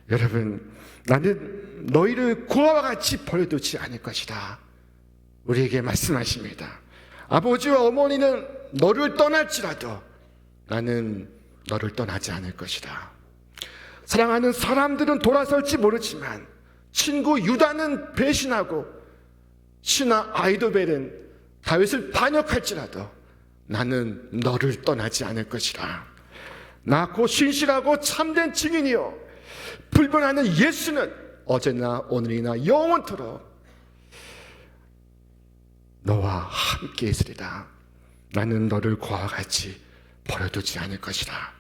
여러분, 나는 너희를 고아와 같이 버려두지 않을 것이다. 우리에게 말씀하십니다. 아버지와 어머니는 너를 떠날지라도 나는 너를 떠나지 않을 것이다. 사랑하는 사람들은 돌아설지 모르지만 친구 유다는 배신하고 신하 아이도벨은 다윗을 반역할지라도 나는 너를 떠나지 않을 것이다. 낳고 신실하고 참된 증인이요 불변하는 예수는 어제나 오늘이나 영원토록 너와 함께 있으리라. 나는 너를 고아와 같이 버려두지 않을 것이다.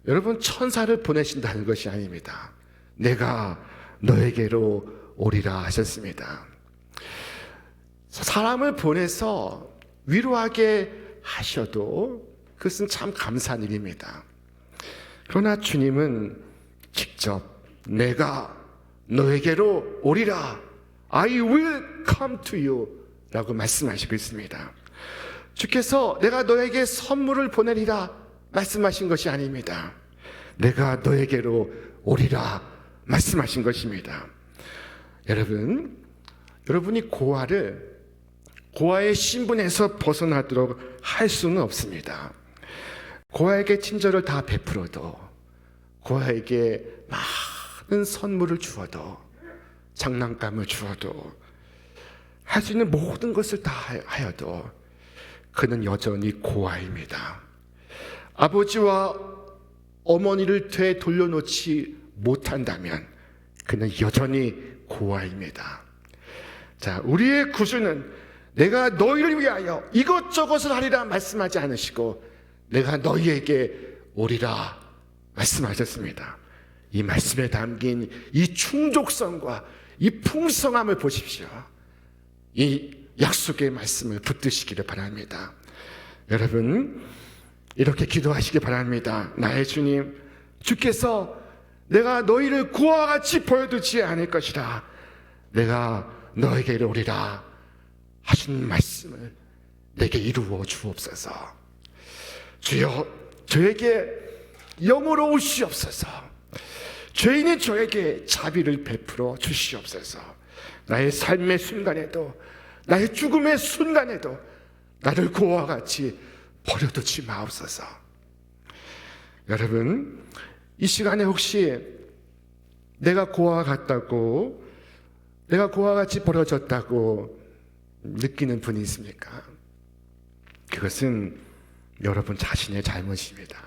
여러분, 천사를 보내신다는 것이 아닙니다. 내가 너에게로 오리라 하셨습니다. 사람을 보내서 위로하게 하셔도 그것은 참 감사한 일입니다. 그러나 주님은 직접 내가 너에게로 오리라, I will come to you 라고 말씀하시고 있습니다. 주께서 내가 너에게 선물을 보내리라 말씀하신 것이 아닙니다. 내가 너에게로 오리라 말씀하신 것입니다. 여러분이 고아의 신분에서 벗어나도록 할 수는 없습니다. 고아에게 친절을 다 베풀어도, 고아에게 많은 선물을 주어도, 장난감을 주어도, 할 수 있는 모든 것을 다 하여도 그는 여전히 고아입니다. 아버지와 어머니를 되돌려놓지 못한다면 그는 여전히 고아입니다. 자, 우리의 구주는 내가 너희를 위하여 이것저것을 하리라 말씀하지 않으시고 내가 너희에게 오리라 말씀하셨습니다. 이 말씀에 담긴 이 충족성과 이 풍성함을 보십시오. 이 약속의 말씀을 붙드시기를 바랍니다. 여러분, 이렇게 기도하시기 바랍니다. 나의 주님, 주께서 내가 너희를 고아와 같이 보여두지 않을 것이라, 내가 너에게 오리라 하신 말씀을 내게 이루어 주옵소서. 주여, 저에게 영으로 오시옵소서. 죄인인 저에게 자비를 베풀어 주시옵소서. 나의 삶의 순간에도, 나의 죽음의 순간에도 나를 고아와 같이 버려두지 마옵소서. 여러분, 이 시간에 혹시 내가 고아와 같다고, 내가 고아와 같이 버려졌다고 느끼는 분이 있습니까? 그것은 여러분 자신의 잘못입니다.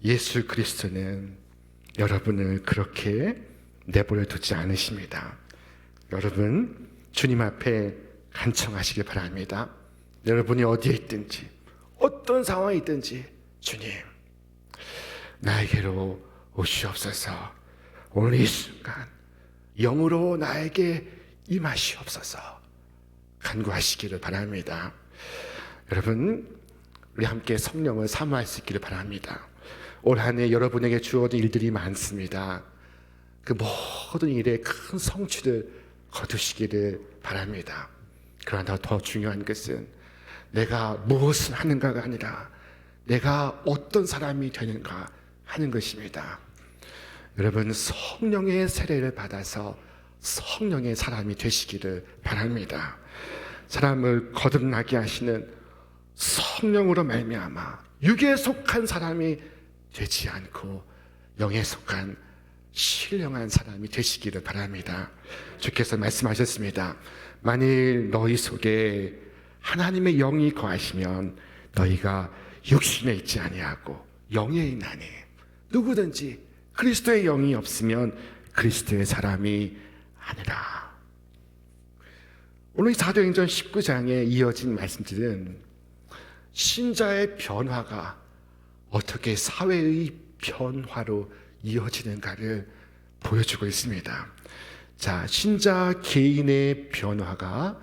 예수 그리스도는 여러분을 그렇게 내버려 두지 않으십니다. 여러분, 주님 앞에 간청하시기 바랍니다. 여러분이 어디에 있든지, 어떤 상황이 있든지, 주님, 나에게로 오시옵소서. 오늘 이 순간 영으로 나에게 임하시옵소서 간구하시기를 바랍니다. 여러분, 우리 함께 성령을 사모할 수 있기를 바랍니다. 올 한 해 여러분에게 주어진 일들이 많습니다. 그 모든 일에 큰 성취를 거두시기를 바랍니다. 그러나 더 중요한 것은 내가 무엇을 하는가가 아니라 내가 어떤 사람이 되는가 하는 것입니다. 여러분, 성령의 세례를 받아서 성령의 사람이 되시기를 바랍니다. 사람을 거듭나게 하시는 성령으로 말미암아 육에 속한 사람이 되지 않고 영에 속한 신령한 사람이 되시기를 바랍니다. 주께서 말씀하셨습니다. 만일 너희 속에 하나님의 영이 거하시면 너희가 육신에 있지 아니하고 영에 있나니, 누구든지 그리스도의 영이 없으면 그리스도의 사람이 아니라. 오늘 사도행전 19장에 이어진 말씀들은 신자의 변화가 어떻게 사회의 변화로 이어지는가를 보여주고 있습니다. 자, 신자 개인의 변화가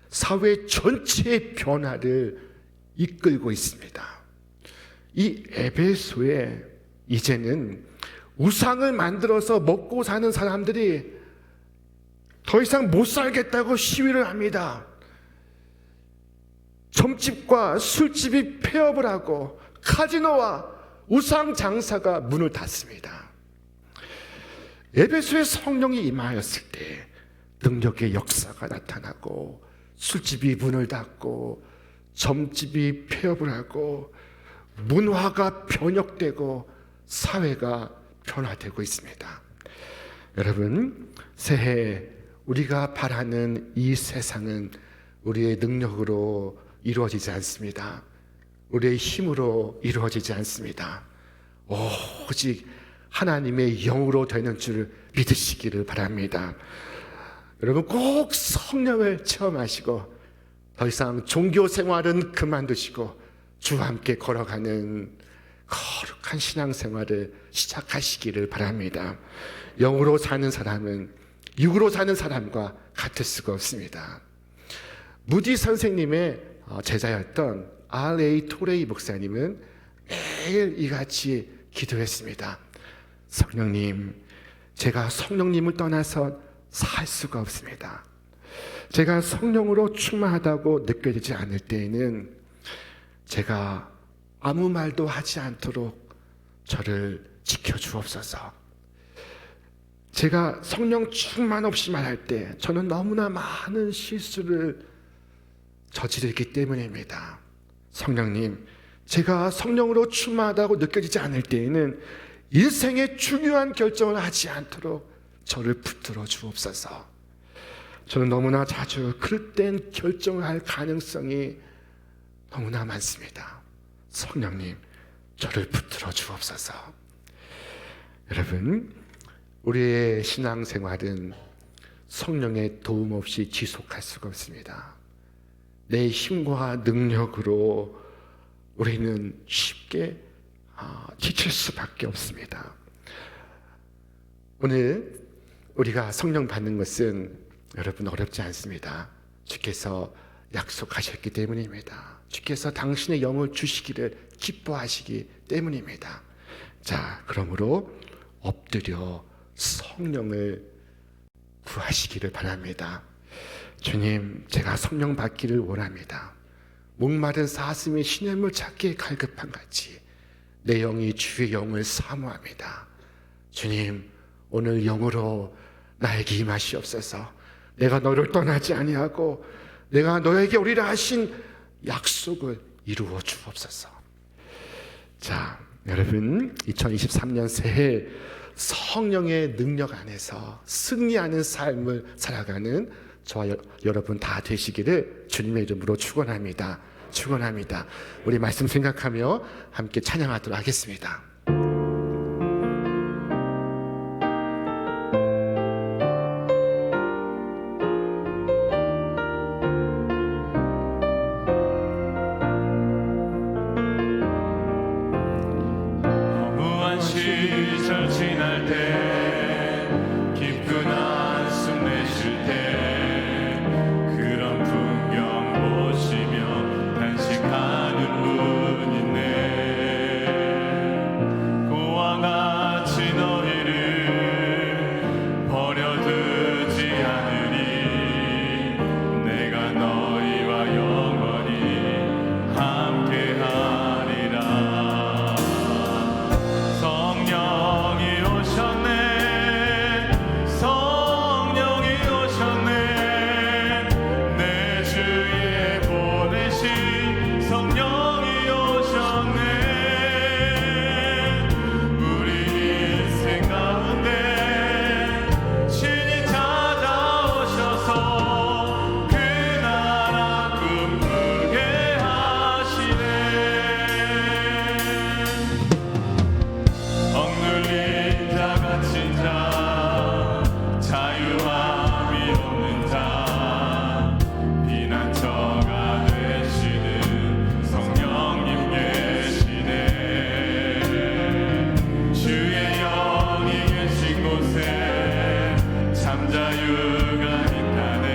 사회 전체의 변화를 이끌고 있습니다. 이 에베소에 이제는 우상을 만들어서 먹고 사는 사람들이 더 이상 못 살겠다고 시위를 합니다. 점집과 술집이 폐업을 하고 카지노와 우상 장사가 문을 닫습니다. 에베소에 성령이 임하였을 때 능력의 역사가 나타나고 술집이 문을 닫고 점집이 폐업을 하고 문화가 변혁되고 사회가 변화되고 있습니다. 여러분, 새해 우리가 바라는 이 세상은 우리의 능력으로 이루어지지 않습니다. 우리의 힘으로 이루어지지 않습니다. 오직 하나님의 영으로 되는 줄 믿으시기를 바랍니다. 여러분, 꼭 성령을 체험하시고 더 이상 종교 생활은 그만두시고 주와 함께 걸어가는 거룩한 신앙생활을 시작하시기를 바랍니다. 영으로 사는 사람은 육으로 사는 사람과 같을 수가 없습니다. 무디 선생님의 제자였던 R.A. 토레이 목사님은 매일 이같이 기도했습니다. 성령님, 제가 성령님을 떠나서 살 수가 없습니다. 제가 성령으로 충만하다고 느껴지지 않을 때에는 제가 아무 말도 하지 않도록 저를 지켜주옵소서. 제가 성령 충만 없이 말할 때 저는 너무나 많은 실수를 저지르기 때문입니다. 성령님, 제가 성령으로 충만하다고 느껴지지 않을 때에는 일생의 중요한 결정을 하지 않도록 저를 붙들어 주옵소서. 저는 너무나 자주 그릇된 결정을 할 가능성이 너무나 많습니다. 성령님, 저를 붙들어 주옵소서. 여러분, 우리의 신앙생활은 성령의 도움 없이 지속할 수가 없습니다. 내 힘과 능력으로 우리는 쉽게 지칠 수밖에 없습니다. 오늘 우리가 성령 받는 것은 여러분 어렵지 않습니다. 주께서 약속하셨기 때문입니다. 주께서 당신의 영을 주시기를 기뻐하시기 때문입니다. 자, 그러므로 엎드려 성령을 구하시기를 바랍니다. 주님, 제가 성령 받기를 원합니다. 목마른 사슴이 시냇물 찾기에 갈급한 같이 내 영이 주의 영을 사모합니다. 주님, 오늘 영으로 나에게 임하시옵소서. 내가 너를 떠나지 아니하고 내가 너에게 오리라 하신 약속을 이루어 주옵소서. 자, 여러분, 2023년 새해 성령의 능력 안에서 승리하는 삶을 살아가는 저와 여러분 다 되시기를 주님의 이름으로 축원합니다. 축원합니다. 우리 말씀 생각하며 함께 찬양하도록 하겠습니다. 허무한 시절 지날 때 깊은 한숨 내쉴 때 그런 풍경 보시며 단식하는 분 있네. 고와 같이 너희를 버려두지 않으니 내가 너희와 영원히 함께하리라. 성령이 오셨네. 성령이 오셨네. 내 주에 보내신 성령이 오셨네. 우리 인생 가운데 신이 찾아오셔서 그 나라 꿈꾸게 하시네. 억눌린 자 갇힌 자 자유함이 없는 자 피난처가 되시는 성령님 계시네. 주의 영이 계신 곳에 참 자유가 있다네.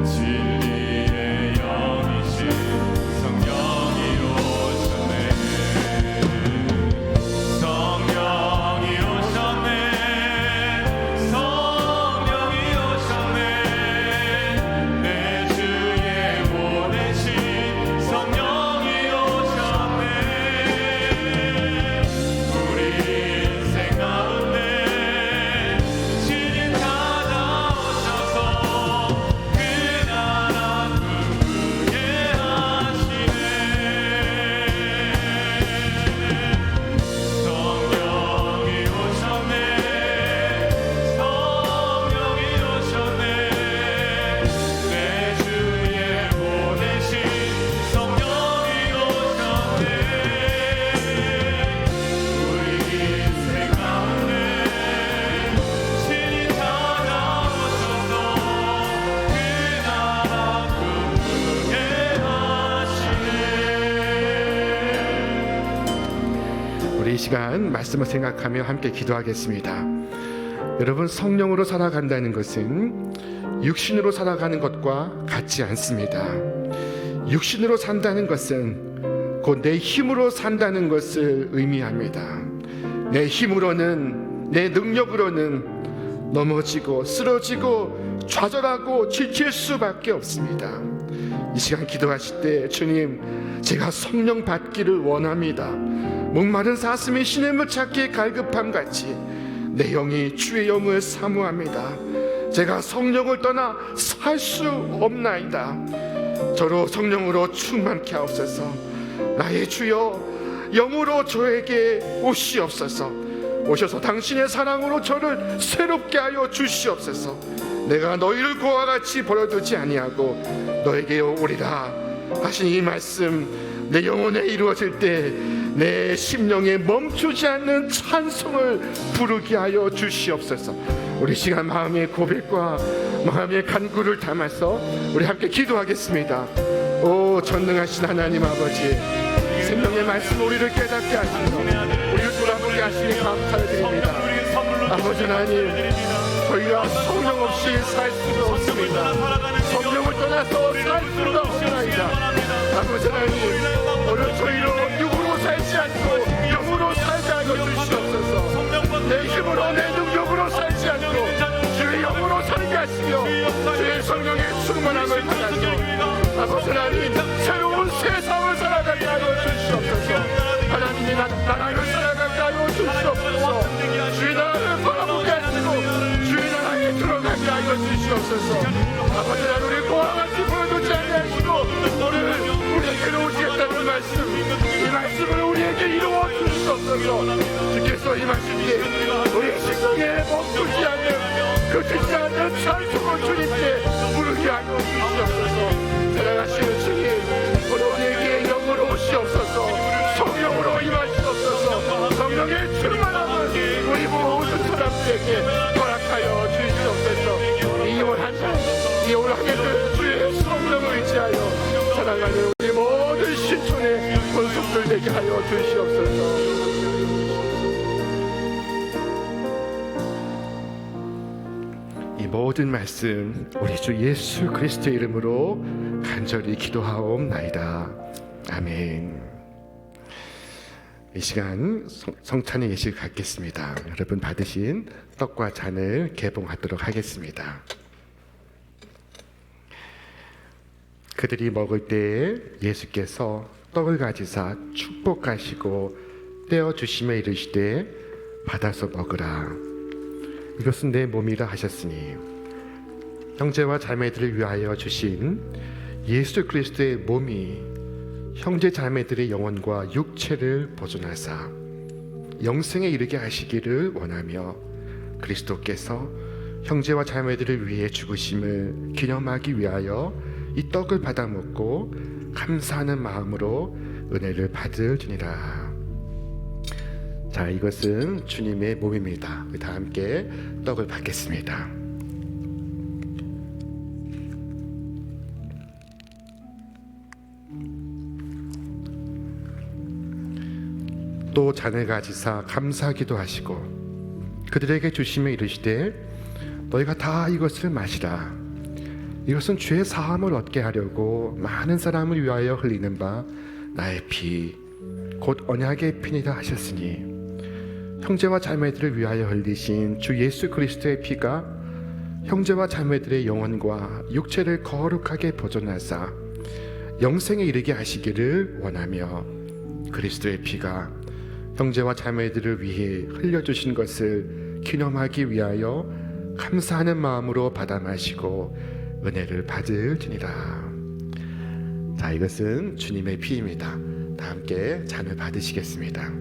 진리의 영이신 성령이 오셨네. 성령이 오셨네. 성령이 오셨네. 내 주에 보내신 성령이 오셨네. 우리 인생 가운데 신이 찾아오셔서 그 나라 꿈꾸게 하시네. 성령이 오셨네. 성령이 오셨네. 내 주에 보내신 성령이 오셨네. 우리 인생 가운데 신이 찾아오셔서 그 나라 꿈꾸게 하시네. 우리 이 시간 말씀을 생각하며 함께 기도하겠습니다. 여러분, 성령으로 살아간다는 것은 육신으로 살아가는 것과 같지 않습니다. 육신으로 산다는 것은 곧 내 힘으로 산다는 것을 의미합니다. 내 힘으로는, 내 능력으로는 넘어지고 쓰러지고 좌절하고 지칠 수밖에 없습니다. 이 시간 기도하실 때 주님, 제가 성령 받기를 원합니다. 목마른 사슴이 시냇물 찾기에 갈급함 같이 내 영이 주의 영을 사모합니다. 제가 성령을 떠나 살 수 없나이다. 저로 성령으로 충만케 하옵소서. 나의 주여, 영으로 저에게 오시옵소서. 오셔서 당신의 사랑으로 저를 새롭게 하여 주시옵소서. 내가 너희를 그와 같이 버려두지 아니하고 너에게 오리라 하신 이 말씀 내 영혼에 이루어질 때 내 심령에 멈추지 않는 찬송을 부르게 하여 주시옵소서. 우리 시간 마음의 고백과 마음의 간구를 담아서 우리 함께 기도하겠습니다. 오 전능하신 하나님 아버지, 생명의 말씀 우리를 깨닫게 하시고 우리를 돌아보게 하시니 감사를 드립니다. 아버지 하나님, 저희가 성령 없이 살 수가 없습니다. 성령을 떠나서 살 수가 없나이다. 아버지 하나님, 오늘 저희로 육으로 살지 않고 영으로 살게 하여 주시옵소서. 내 힘으로 내 능력으로 살지 않고 주의 영으로 살게 하시며 주의 성령의 충만함을 받아서 아버지 하나님, 새로운 세상을 살아가게 하여 주시옵소서. 하나님이 나라를 살아가게 하여 주시옵소서. 주의 나라를 바라보게 하시고 주의 나라에 들어가게 하여 주시옵소서. 아버지 하나님, 우리 그와 같이 보여두지 아니하시고 오늘 우리에게 이루어지겠다는 말씀, 이 말씀을 우리에게 이루어 주시옵소서. 주께서 이 말씀에 우리 심령에 멈추지 않는 그치지 않는 찬송을 주님께 부르게 하여 주시옵소서. 사랑하시는 주님, 오늘 우리에게 영으로 오시옵소서. 성령으로 임하시옵소서. 성령의 충만함을 우리 모든 사람들에게 허락하여 주시옵소서. 이월 한 해도 주의 성령을 의지하여 살아가는 우리 모든 신촌의 권속들 되게 하여 주시옵소서. 이 모든 말씀 우리 주 예수 그리스도의 이름으로 간절히 기도하옵나이다. 아멘. 이 시간 성찬의 예식을 갖겠습니다. 여러분 받으신 떡과 잔을 개봉하도록 하겠습니다. 그들이 먹을 때에 예수께서 떡을 가지사 축복하시고 떼어 주시며 이르시되 받아서 먹으라. 이것은 내 몸이라 하셨으니 형제와 자매들을 위하여 주신 예수 그리스도의 몸이 형제 자매들의 영혼과 육체를 보존하사 영생에 이르게 하시기를 원하며 그리스도께서 형제와 자매들을 위해 죽으심을 기념하기 위하여 이 떡을 받아 먹고 감사하는 마음으로 은혜를 받으리니라. 자, 이것은 주님의 몸입니다. 다 함께 떡을 받겠습니다. 또 잔을 가지사 감사하기도 하시고 그들에게 주시며 이르시되 너희가 다 이것을 마시라. 이것은 죄 사함을 얻게 하려고 많은 사람을 위하여 흘리는 바 나의 피 곧 언약의 피니라 하셨으니 형제와 자매들을 위하여 흘리신 주 예수 그리스도의 피가 형제와 자매들의 영혼과 육체를 거룩하게 보존하사 영생에 이르게 하시기를 원하며 그리스도의 피가 형제와 자매들을 위해 흘려주신 것을 기념하기 위하여 감사하는 마음으로 받아 마시고 은혜를 받으리니라. 자, 이것은 주님의 피입니다. 다 함께 잔을 받으시겠습니다.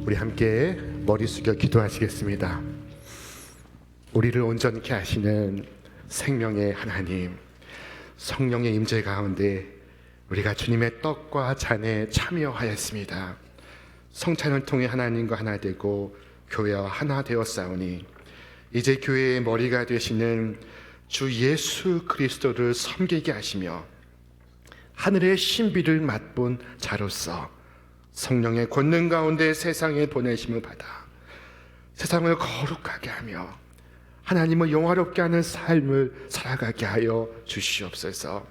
우리 함께 머리 숙여 기도하시겠습니다. 우리를 온전케 하시는 생명의 하나님, 성령의 임재 가운데 우리가 주님의 떡과 잔에 참여하였습니다. 성찬을 통해 하나님과 하나 되고 교회와 하나 되었사오니 이제 교회의 머리가 되시는 주 예수 그리스도를 섬기게 하시며 하늘의 신비를 맛본 자로서 성령의 권능 가운데 세상에 보내심을 받아 세상을 거룩하게 하며 하나님을 영화롭게 하는 삶을 살아가게 하여 주시옵소서.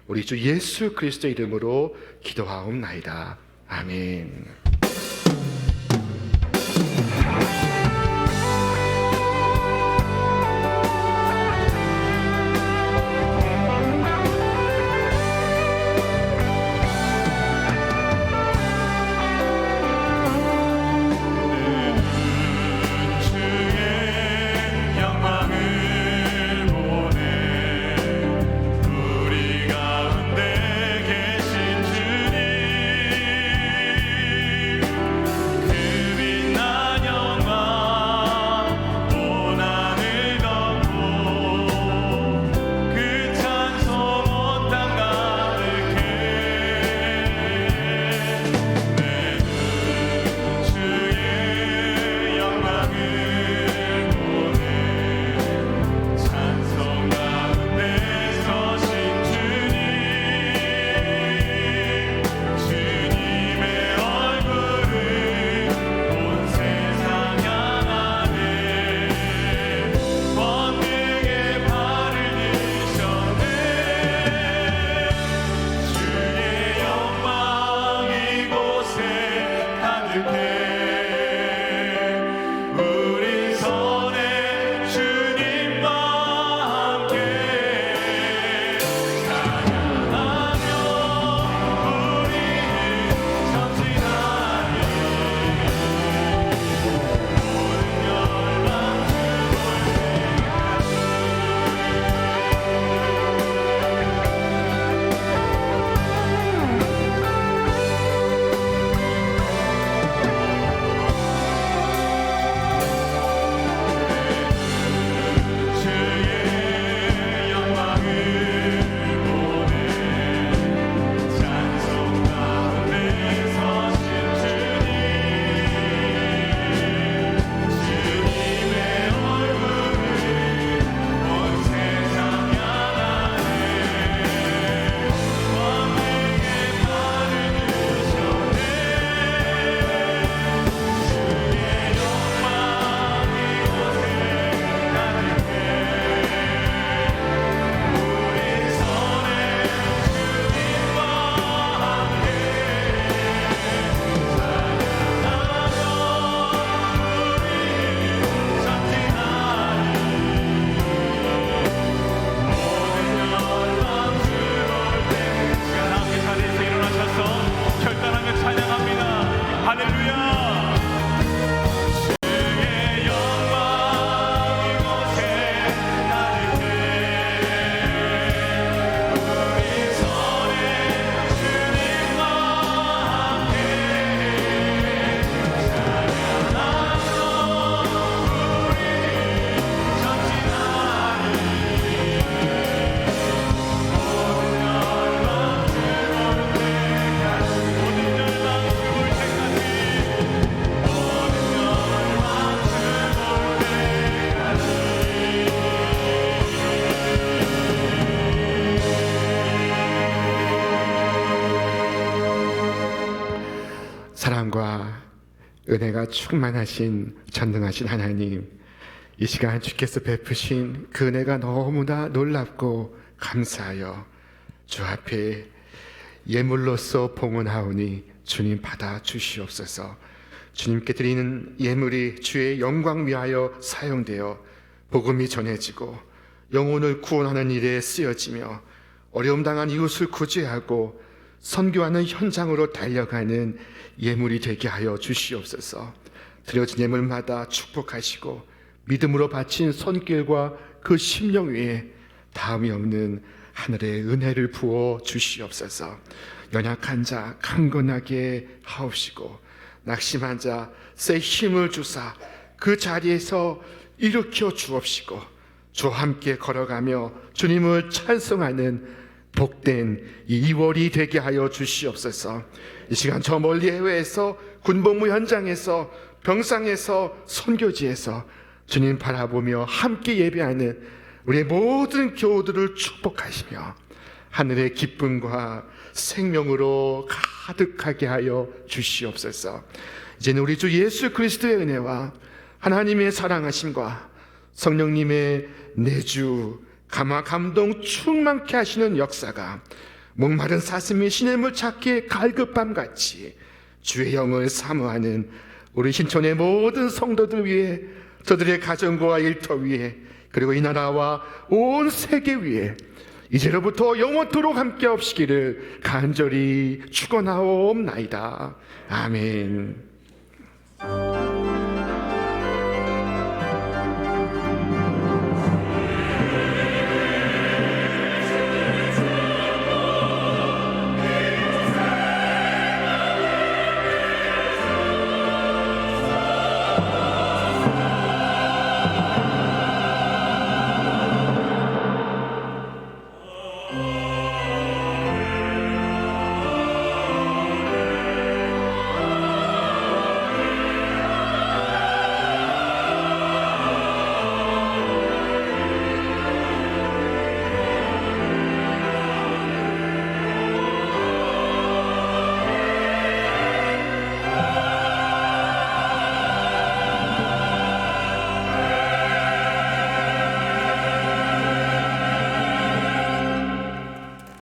우리 주 예수 그리스도의 이름으로 기도하옵나이다. 아멘. 사랑과 은혜가 충만하신 전능하신 하나님, 이 시간 주께서 베푸신 그 은혜가 너무나 놀랍고 감사하여 주 앞에 예물로서 봉헌하오니 주님 받아 주시옵소서. 주님께 드리는 예물이 주의 영광 위하여 사용되어 복음이 전해지고 영혼을 구원하는 일에 쓰여지며 어려움 당한 이웃을 구제하고 선교하는 현장으로 달려가는 예물이 되게 하여 주시옵소서. 드려진 예물마다 축복하시고 믿음으로 바친 손길과 그 심령 위에 다음이 없는 하늘의 은혜를 부어 주시옵소서. 연약한 자 강건하게 하옵시고 낙심한 자 새 힘을 주사 그 자리에서 일으켜 주옵시고 주 함께 걸어가며 주님을 찬송하는 복된 이 2월이 되게 하여 주시옵소서. 이 시간 저 멀리 해외에서 군복무 현장에서 병상에서 선교지에서 주님 바라보며 함께 예배하는 우리의 모든 교우들을 축복하시며 하늘의 기쁨과 생명으로 가득하게 하여 주시옵소서. 이제는 우리 주 예수 그리스도의 은혜와 하나님의 사랑하심과 성령님의 내주 감화 감동 충만케 하시는 역사가 목마른 사슴이 시냇물 찾기에 갈급함같이 주의 영을 사모하는 우리 신촌의 모든 성도들 위해, 저들의 가정과 일터 위에, 그리고 이 나라와 온 세계 위에 이제로부터 영원토록 함께 없시기를 간절히 축원하옵나이다. 아멘.